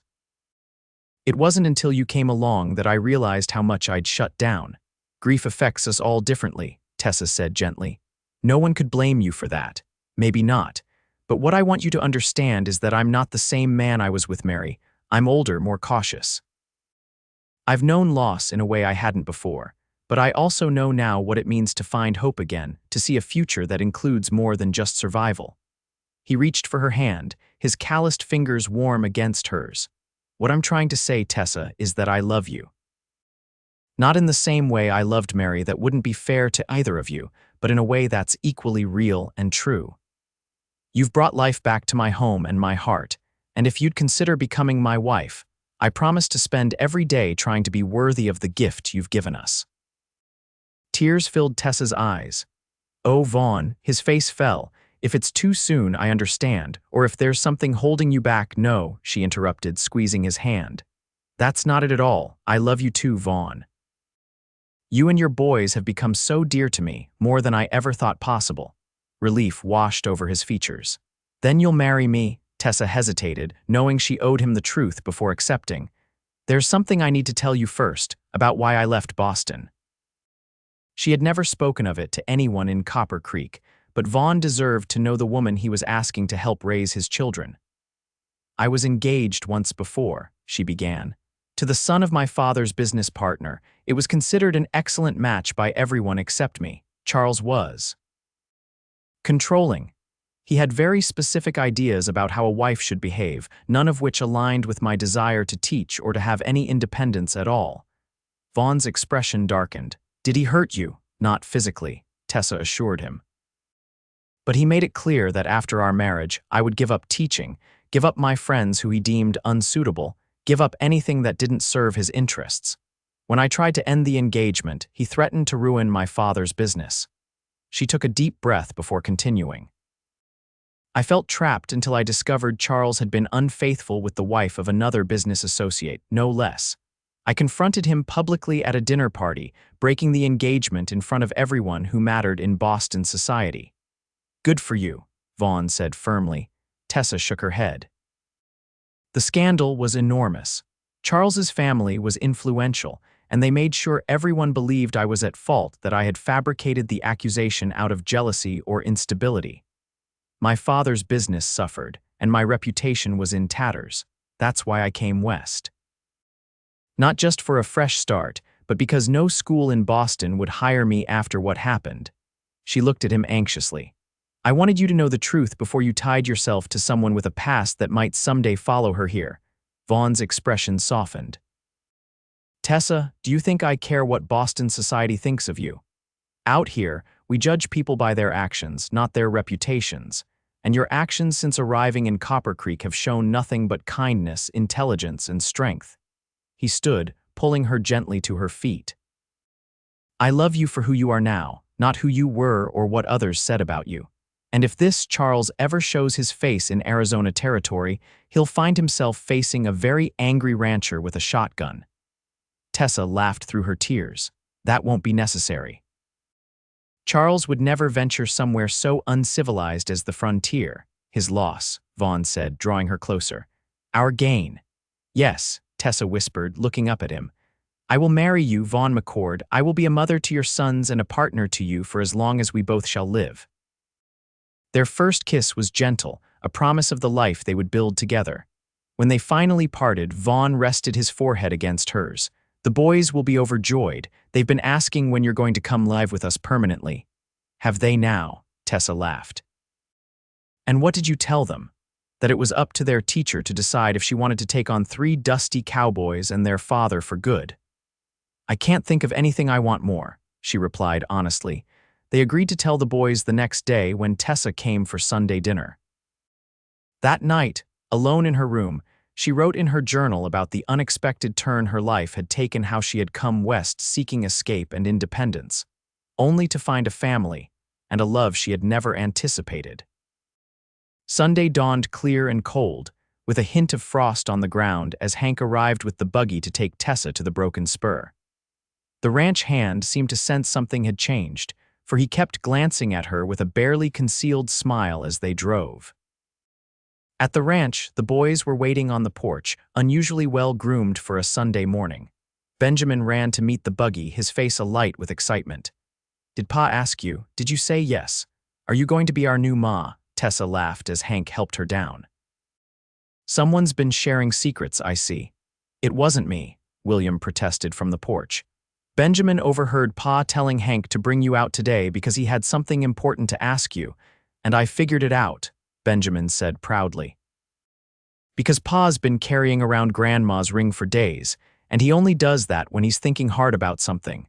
[SPEAKER 1] It wasn't until you came along that I realized how much I'd shut down. Grief affects us all differently," Tessa said gently. "No one could blame you for that. Maybe not. But what I want you to understand is that I'm not the same man I was with Mary. I'm older, more cautious. I've known loss in a way I hadn't before, but I also know now what it means to find hope again, to see a future that includes more than just survival." He reached for her hand, his calloused fingers warm against hers. "What I'm trying to say, Tessa, is that I love you. Not in the same way I loved Mary, that wouldn't be fair to either of you, but in a way that's equally real and true. You've brought life back to my home and my heart, and if you'd consider becoming my wife, I promise to spend every day trying to be worthy of the gift you've given us." Tears filled Tessa's eyes. "Oh, Vaughn," his face fell. "If it's too soon, I understand, or if there's something holding you back." "No," she interrupted, squeezing his hand. "That's not it at all. I love you too, Vaughn. You and your boys have become so dear to me, more than I ever thought possible." Relief washed over his features. "Then you'll marry me?" Tessa hesitated, knowing she owed him the truth before accepting. "There's something I need to tell you first, about why I left Boston." She had never spoken of it to anyone in Copper Creek, but Vaughn deserved to know the woman he was asking to help raise his children. "I was engaged once before," she began. "To the son of my father's business partner. It was considered an excellent match by everyone except me. Charles was controlling. He had very specific ideas about how a wife should behave, none of which aligned with my desire to teach or to have any independence at all. Vaughn's expression darkened. "Did he hurt you?" "Not physically," Tessa assured him. "But he made it clear that after our marriage, I would give up teaching, give up my friends who he deemed unsuitable, give up anything that didn't serve his interests. When I tried to end the engagement, he threatened to ruin my father's business." She took a deep breath before continuing. "I felt trapped until I discovered Charles had been unfaithful with the wife of another business associate, no less. I confronted him publicly at a dinner party, breaking the engagement in front of everyone who mattered in Boston society." "Good for you," Vaughn said firmly. Tessa shook her head. "The scandal was enormous. Charles's family was influential, and they made sure everyone believed I was at fault, that I had fabricated the accusation out of jealousy or instability. My father's business suffered, and my reputation was in tatters. That's why I came west. Not just for a fresh start, but because no school in Boston would hire me after what happened." She looked at him anxiously. "I wanted you to know the truth before you tied yourself to someone with a past that might someday follow her here." Vaughn's expression softened. "Tessa, do you think I care what Boston society thinks of you? Out here, we judge people by their actions, not their reputations. And your actions since arriving in Copper Creek have shown nothing but kindness, intelligence, and strength." He stood, pulling her gently to her feet. "I love you for who you are now, not who you were or what others said about you. And if this Charles ever shows his face in Arizona territory, he'll find himself facing a very angry rancher with a shotgun." Tessa laughed through her tears. "That won't be necessary. Charles would never venture somewhere so uncivilized as the frontier." "His loss," Vaughn said, drawing her closer. "Our gain." "Yes," Tessa whispered, looking up at him. "I will marry you, Vaughn McCord. I will be a mother to your sons and a partner to you for as long as we both shall live." Their first kiss was gentle, a promise of the life they would build together. When they finally parted, Vaughn rested his forehead against hers. "The boys will be overjoyed. They've been asking when you're going to come live with us permanently." "Have they now?" Tessa laughed. "And what did you tell them?" "That it was up to their teacher to decide if she wanted to take on 3 dusty cowboys and their father for good." "I can't think of anything I want more," she replied honestly. They agreed to tell the boys the next day when Tessa came for Sunday dinner. That night, alone in her room, she wrote in her journal about the unexpected turn her life had taken, how she had come west seeking escape and independence, only to find a family and a love she had never anticipated. Sunday dawned clear and cold, with a hint of frost on the ground as Hank arrived with the buggy to take Tessa to the Broken Spur. The ranch hand seemed to sense something had changed, for he kept glancing at her with a barely concealed smile as they drove. At the ranch, the boys were waiting on the porch, unusually well-groomed for a Sunday morning. Benjamin ran to meet the buggy, his face alight with excitement. "Did Pa ask you? Did you say yes? Are you going to be our new ma?" Tessa laughed as Hank helped her down. "Someone's been sharing secrets, I see." "It wasn't me," William protested from the porch. "Benjamin overheard Pa telling Hank to bring you out today because he had something important to ask you, and I figured it out," Benjamin said proudly. "Because Pa's been carrying around Grandma's ring for days, and he only does that when he's thinking hard about something."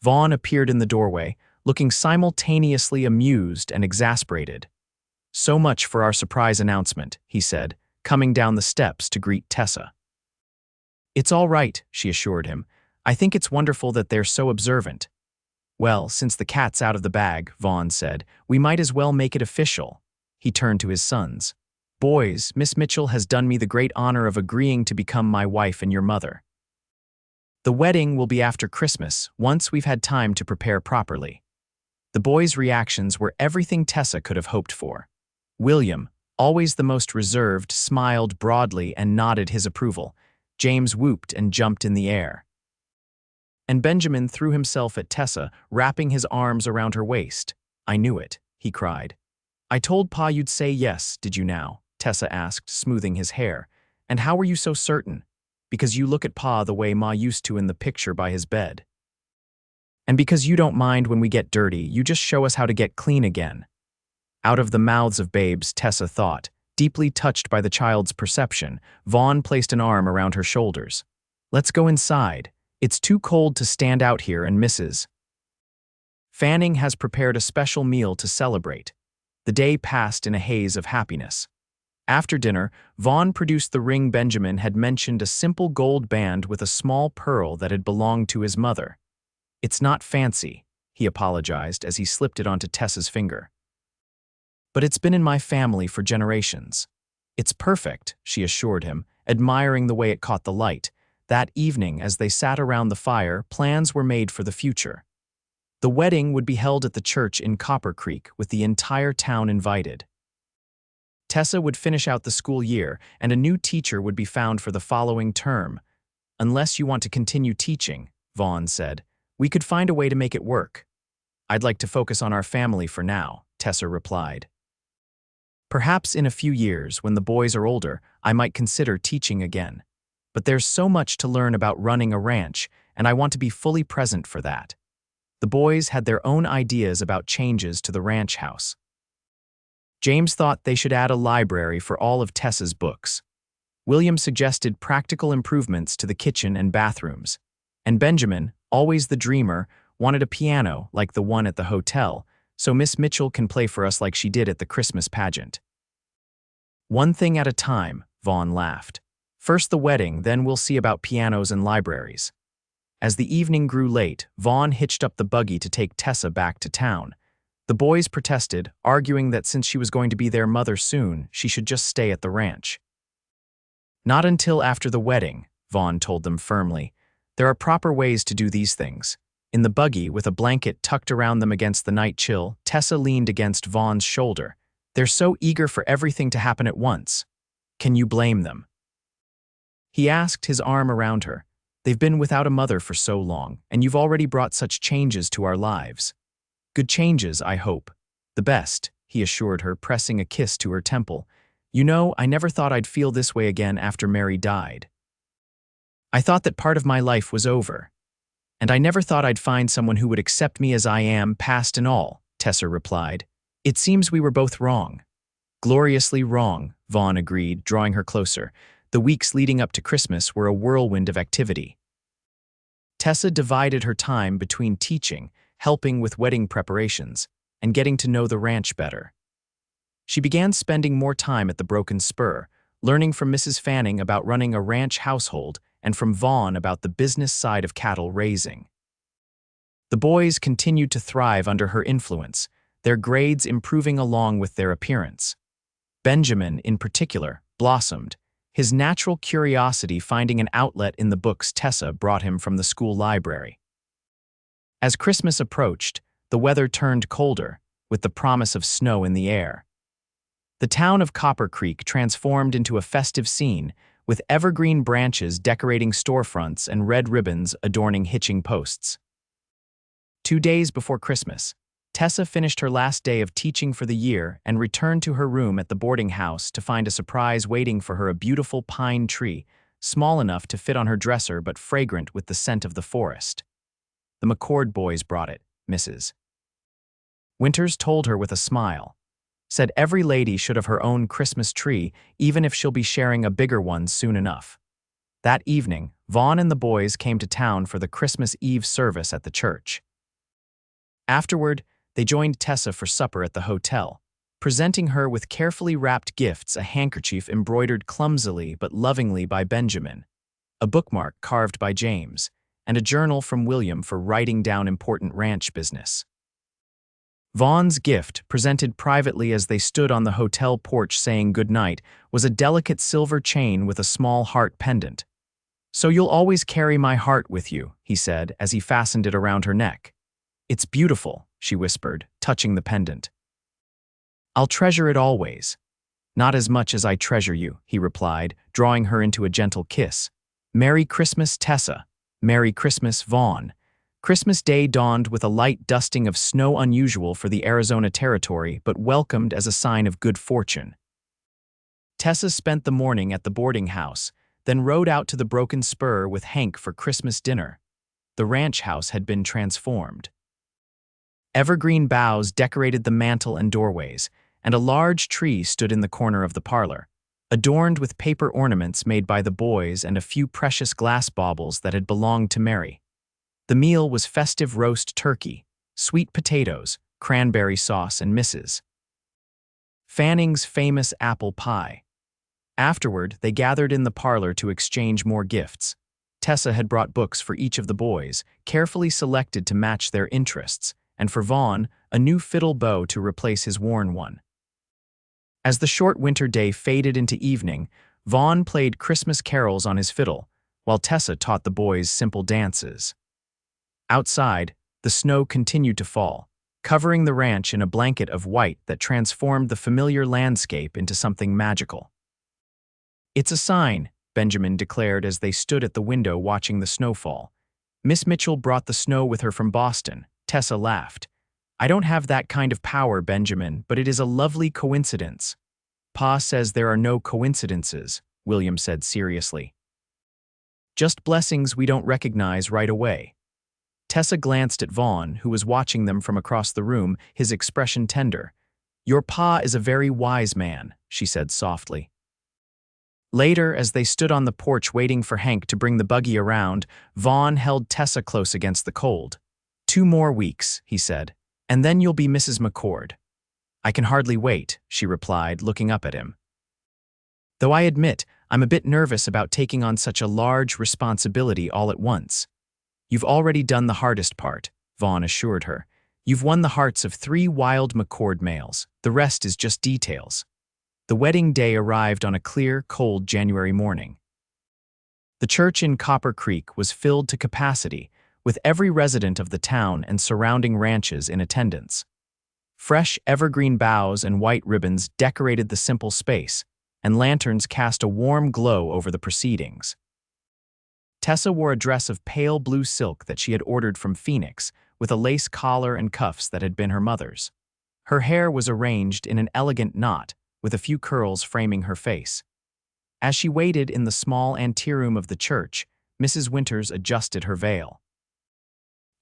[SPEAKER 1] Vaughn appeared in the doorway, looking simultaneously amused and exasperated. "So much for our surprise announcement," he said, coming down the steps to greet Tessa. "It's all right," she assured him. "I think it's wonderful that they're so observant." "Well, since the cat's out of the bag," Vaughn said, "we might as well make it official." He turned to his sons. "Boys, Miss Mitchell has done me the great honor of agreeing to become my wife and your mother. The wedding will be after Christmas, once we've had time to prepare properly." The boys' reactions were everything Tessa could have hoped for. William, always the most reserved, smiled broadly and nodded his approval. James whooped and jumped in the air. And Benjamin threw himself at Tessa, wrapping his arms around her waist. "I knew it," he cried. "I told Pa you'd say yes, did you now?" Tessa asked, smoothing his hair. "And how were you so certain?" "Because you look at Pa the way Ma used to in the picture by his bed. And because you don't mind when we get dirty, you just show us how to get clean again." Out of the mouths of babes, Tessa thought. Deeply touched by the child's perception, Vaughn placed an arm around her shoulders. "Let's go inside. It's too cold to stand out here, and Mrs. Fanning has prepared a special meal to celebrate." The day passed in a haze of happiness. After dinner, Vaughn produced the ring Benjamin had mentioned, a simple gold band with a small pearl that had belonged to his mother. "It's not fancy," he apologized as he slipped it onto Tessa's finger. "But it's been in my family for generations." "It's perfect," she assured him, admiring the way it caught the light. That evening, as they sat around the fire, plans were made for the future. The wedding would be held at the church in Copper Creek, with the entire town invited. Tessa would finish out the school year, and a new teacher would be found for the following term. "Unless you want to continue teaching," Vaughn said, "we could find a way to make it work." "I'd like to focus on our family for now," Tessa replied. "Perhaps in a few years, when the boys are older, I might consider teaching again. But there's so much to learn about running a ranch, and I want to be fully present for that." The boys had their own ideas about changes to the ranch house. James thought they should add a library for all of Tessa's books. William suggested practical improvements to the kitchen and bathrooms. And Benjamin, always the dreamer, wanted a piano like the one at the hotel, so Miss Mitchell can play for us like she did at the Christmas pageant. "One thing at a time," Vaughn laughed. "First the wedding, then we'll see about pianos and libraries." As the evening grew late, Vaughn hitched up the buggy to take Tessa back to town. The boys protested, arguing that since she was going to be their mother soon, she should just stay at the ranch. "Not until after the wedding," Vaughn told them firmly. "There are proper ways to do these things." In the buggy, with a blanket tucked around them against the night chill, Tessa leaned against Vaughn's shoulder. "They're so eager for everything to happen at once. Can you blame them?" He asked, his arm around her. "They've been without a mother for so long, and you've already brought such changes to our lives." "Good changes, I hope." "The best," he assured her, pressing a kiss to her temple. "You know, I never thought I'd feel this way again after Mary died. I thought that part of my life was over. And I never thought I'd find someone who would accept me as I am, past and all," Tessa replied. "It seems we were both wrong." "Gloriously wrong," Vaughn agreed, drawing her closer. The weeks leading up to Christmas were a whirlwind of activity. Tessa divided her time between teaching, helping with wedding preparations, and getting to know the ranch better. She began spending more time at the Broken Spur, learning from Mrs. Fanning about running a ranch household and from Vaughn about the business side of cattle raising. The boys continued to thrive under her influence, their grades improving along with their appearance. Benjamin, in particular, blossomed, his natural curiosity finding an outlet in the books Tessa brought him from the school library. As Christmas approached, the weather turned colder, with the promise of snow in the air. The town of Copper Creek transformed into a festive scene, with evergreen branches decorating storefronts and red ribbons adorning hitching posts. 2 days before Christmas, Tessa finished her last day of teaching for the year and returned to her room at the boarding house to find a surprise waiting for her: a beautiful pine tree, small enough to fit on her dresser but fragrant with the scent of the forest. "The McCord boys brought it," Mrs. Winters told her with a smile. "Said every lady should have her own Christmas tree, even if she'll be sharing a bigger one soon enough." That evening, Vaughn and the boys came to town for the Christmas Eve service at the church. Afterward, they joined Tessa for supper at the hotel, presenting her with carefully wrapped gifts: a handkerchief embroidered clumsily but lovingly by Benjamin, a bookmark carved by James, and a journal from William for writing down important ranch business. Vaughn's gift, presented privately as they stood on the hotel porch saying goodnight, was a delicate silver chain with a small heart pendant. "So you'll always carry my heart with you," he said as he fastened it around her neck. "It's beautiful," she whispered, touching the pendant. "I'll treasure it always." "Not as much as I treasure you," he replied, drawing her into a gentle kiss. "Merry Christmas, Tessa." "Merry Christmas, Vaughn." Christmas Day dawned with a light dusting of snow, unusual for the Arizona territory, but welcomed as a sign of good fortune. Tessa spent the morning at the boarding house, then rode out to the Broken Spur with Hank for Christmas dinner. The ranch house had been transformed. Evergreen boughs decorated the mantel and doorways, and a large tree stood in the corner of the parlor, adorned with paper ornaments made by the boys and a few precious glass baubles that had belonged to Mary. The meal was festive roast turkey, sweet potatoes, cranberry sauce, and Mrs. Fanning's famous apple pie. Afterward, they gathered in the parlor to exchange more gifts. Tessa had brought books for each of the boys, carefully selected to match their interests, and for Vaughn, a new fiddle bow to replace his worn one. As the short winter day faded into evening, Vaughn played Christmas carols on his fiddle, while Tessa taught the boys simple dances. Outside, the snow continued to fall, covering the ranch in a blanket of white that transformed the familiar landscape into something magical. "It's a sign," Benjamin declared as they stood at the window watching the snowfall. "Miss Mitchell brought the snow with her from Boston." Tessa laughed. "I don't have that kind of power, Benjamin, but it is a lovely coincidence." "Pa says there are no coincidences," William said seriously. "Just blessings we don't recognize right away." Tessa glanced at Vaughn, who was watching them from across the room, his expression tender. "Your pa is a very wise man," she said softly. Later, as they stood on the porch waiting for Hank to bring the buggy around, Vaughn held Tessa close against the cold. "2 more weeks," he said, "and then you'll be Mrs. McCord." "I can hardly wait," she replied, looking up at him. "Though I admit, I'm a bit nervous about taking on such a large responsibility all at once." "You've already done the hardest part," Vaughn assured her. "You've won the hearts of 3 wild McCord males. The rest is just details." The wedding day arrived on a clear, cold January morning. The church in Copper Creek was filled to capacity, with every resident of the town and surrounding ranches in attendance. Fresh evergreen boughs and white ribbons decorated the simple space, and lanterns cast a warm glow over the proceedings. Tessa wore a dress of pale blue silk that she had ordered from Phoenix, with a lace collar and cuffs that had been her mother's. Her hair was arranged in an elegant knot, with a few curls framing her face. As she waited in the small anteroom of the church, Mrs. Winters adjusted her veil.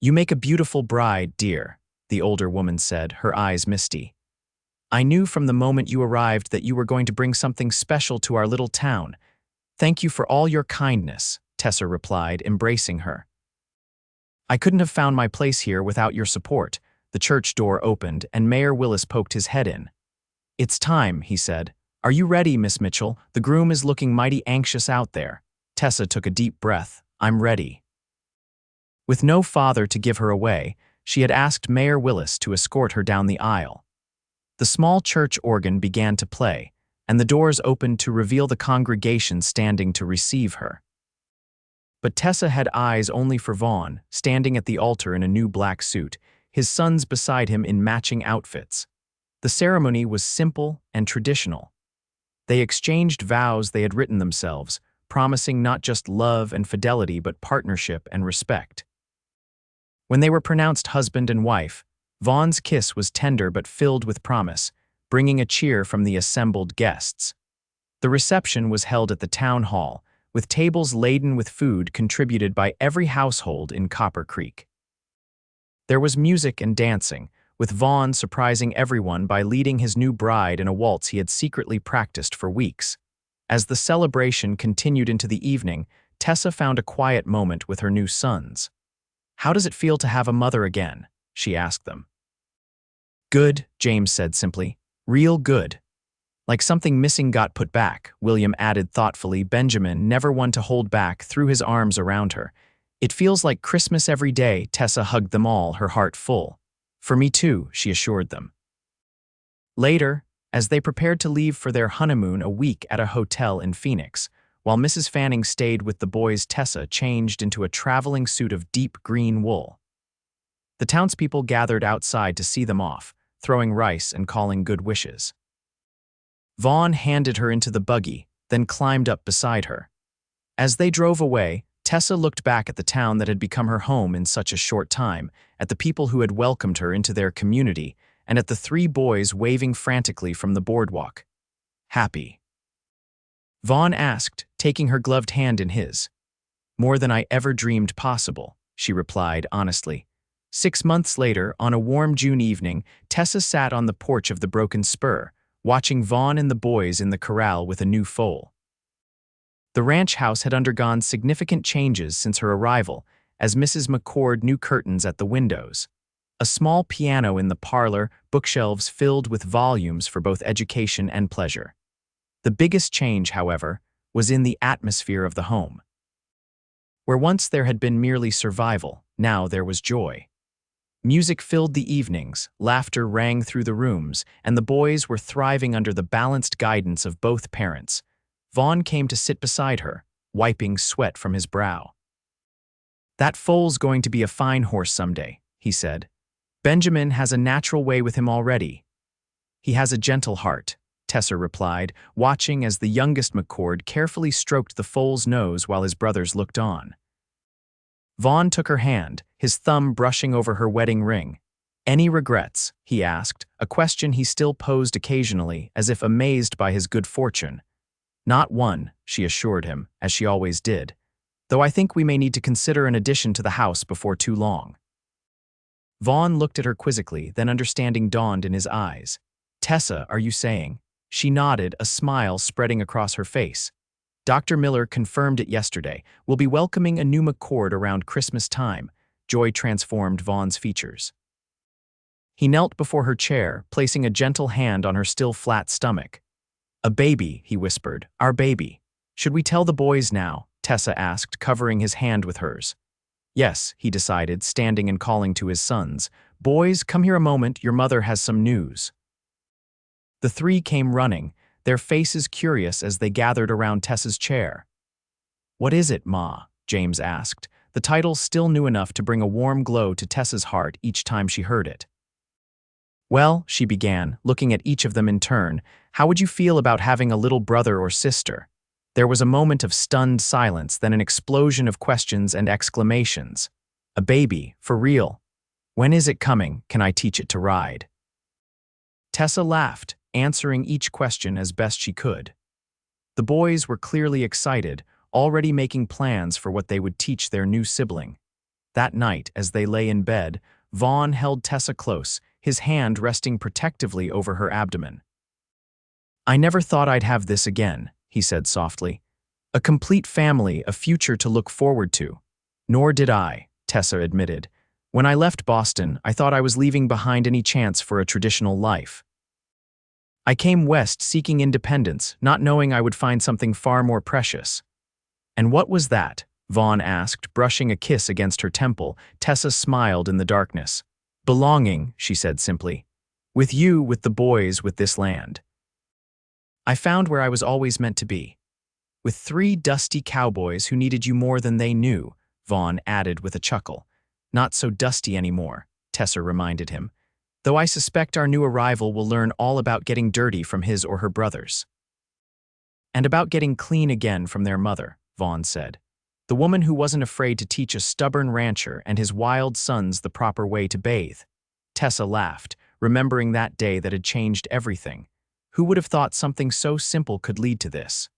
[SPEAKER 1] "You make a beautiful bride, dear," the older woman said, her eyes misty. "I knew from the moment you arrived that you were going to bring something special to our little town. Thank you for all your kindness," Tessa replied, embracing her. "I couldn't have found my place here without your support." The church door opened, and Mayor Willis poked his head in. "It's time," he said. "Are you ready, Miss Mitchell? The groom is looking mighty anxious out there." Tessa took a deep breath. "I'm ready." With no father to give her away, she had asked Mayor Willis to escort her down the aisle. The small church organ began to play, and the doors opened to reveal the congregation standing to receive her. But Tessa had eyes only for Vaughn, standing at the altar in a new black suit, his sons beside him in matching outfits. The ceremony was simple and traditional. They exchanged vows they had written themselves, promising not just love and fidelity but partnership and respect. When they were pronounced husband and wife, Vaughn's kiss was tender but filled with promise, bringing a cheer from the assembled guests. The reception was held at the town hall, with tables laden with food contributed by every household in Copper Creek. There was music and dancing, with Vaughn surprising everyone by leading his new bride in a waltz he had secretly practiced for weeks. As the celebration continued into the evening, Tessa found a quiet moment with her new sons. "How does it feel to have a mother again?" she asked them. "Good," James said simply. "Real good." "Like something missing got put back," William added thoughtfully. Benjamin, never one to hold back, threw his arms around her. "It feels like Christmas every day." Tessa hugged them all, her heart full. "For me too," she assured them. Later, as they prepared to leave for their honeymoon a week at a hotel in Phoenix, while Mrs. Fanning stayed with the boys, Tessa changed into a traveling suit of deep green wool. The townspeople gathered outside to see them off, throwing rice and calling good wishes. Vaughn handed her into the buggy, then climbed up beside her. As they drove away, Tessa looked back at the town that had become her home in such a short time, at the people who had welcomed her into their community, and at the 3 boys waving frantically from the boardwalk. "Happy?" Vaughn asked, taking her gloved hand in his. "More than I ever dreamed possible," she replied honestly. 6 months later, on a warm June evening, Tessa sat on the porch of the Broken Spur, watching Vaughn and the boys in the corral with a new foal. The ranch house had undergone significant changes since her arrival, as Mrs. McCord new curtains at the windows, a small piano in the parlor, bookshelves filled with volumes for both education and pleasure. The biggest change, however, was in the atmosphere of the home. Where once there had been merely survival, now there was joy. Music filled the evenings, laughter rang through the rooms, and the boys were thriving under the balanced guidance of both parents. Vaughn came to sit beside her, wiping sweat from his brow. "That foal's going to be a fine horse someday," he said. "Benjamin has a natural way with him already." "He has a gentle heart," Tessa replied, watching as the youngest McCord carefully stroked the foal's nose while his brothers looked on. Vaughn took her hand, his thumb brushing over her wedding ring. "Any regrets?" he asked, a question he still posed occasionally, as if amazed by his good fortune. "Not one," she assured him, as she always did, "though I think we may need to consider an addition to the house before too long." Vaughn looked at her quizzically, then understanding dawned in his eyes. "Tessa, are you saying?" She nodded, a smile spreading across her face. "Dr. Miller confirmed it yesterday. We'll be welcoming a new McCord around Christmas time." Joy transformed Vaughn's features. He knelt before her chair, placing a gentle hand on her still flat stomach. "A baby," he whispered, "our baby. Should we tell the boys now?" Tessa asked, covering his hand with hers. "Yes," he decided, standing and calling to his sons. "Boys, come here a moment, your mother has some news." The three came running, their faces curious as they gathered around Tessa's chair. "What is it, Ma?" James asked, the title still new enough to bring a warm glow to Tessa's heart each time she heard it. "Well," she began, looking at each of them in turn, "how would you feel about having a little brother or sister?" There was a moment of stunned silence, then an explosion of questions and exclamations. "A baby, for real? When is it coming? Can I teach it to ride?" Tessa laughed, answering each question as best she could. The boys were clearly excited, already making plans for what they would teach their new sibling. That night, as they lay in bed, Vaughn held Tessa close, his hand resting protectively over her abdomen. "I never thought I'd have this again," he said softly. "A complete family, a future to look forward to." "Nor did I," Tessa admitted. "When I left Boston, I thought I was leaving behind any chance for a traditional life. I came west seeking independence, not knowing I would find something far more precious." "And what was that?" Vaughn asked, brushing a kiss against her temple. Tessa smiled in the darkness. "Belonging," she said simply. "With you, with the boys, with this land. I found where I was always meant to be. With 3 dusty cowboys who needed you more than they knew," Vaughn added with a chuckle. "Not so dusty anymore," Tessa reminded him, "though I suspect our new arrival will learn all about getting dirty from his or her brothers." "And about getting clean again from their mother," Vaughn said. "The woman who wasn't afraid to teach a stubborn rancher and his wild sons the proper way to bathe." Tessa laughed, remembering that day that had changed everything. Who would have thought something so simple could lead to this?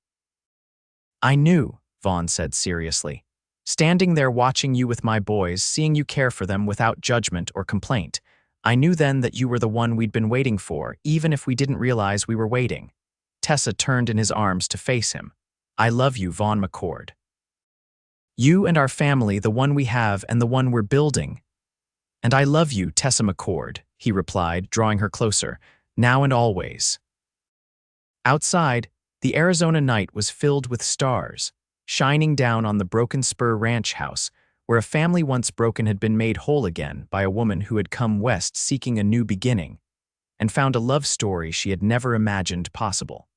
[SPEAKER 1] "I knew," Vaughn said seriously. "Standing there watching you with my boys, seeing you care for them without judgment or complaint, I knew then that you were the one we'd been waiting for, even if we didn't realize we were waiting." Tessa turned in his arms to face him. "I love you, Vaughn McCord. You and our family, the one we have and the one we're building." "And I love you, Tessa McCord," he replied, drawing her closer, "now and always." Outside, the Arizona night was filled with stars, shining down on the Broken Spur Ranch house, where a family once broken had been made whole again by a woman who had come west seeking a new beginning, and found a love story she had never imagined possible.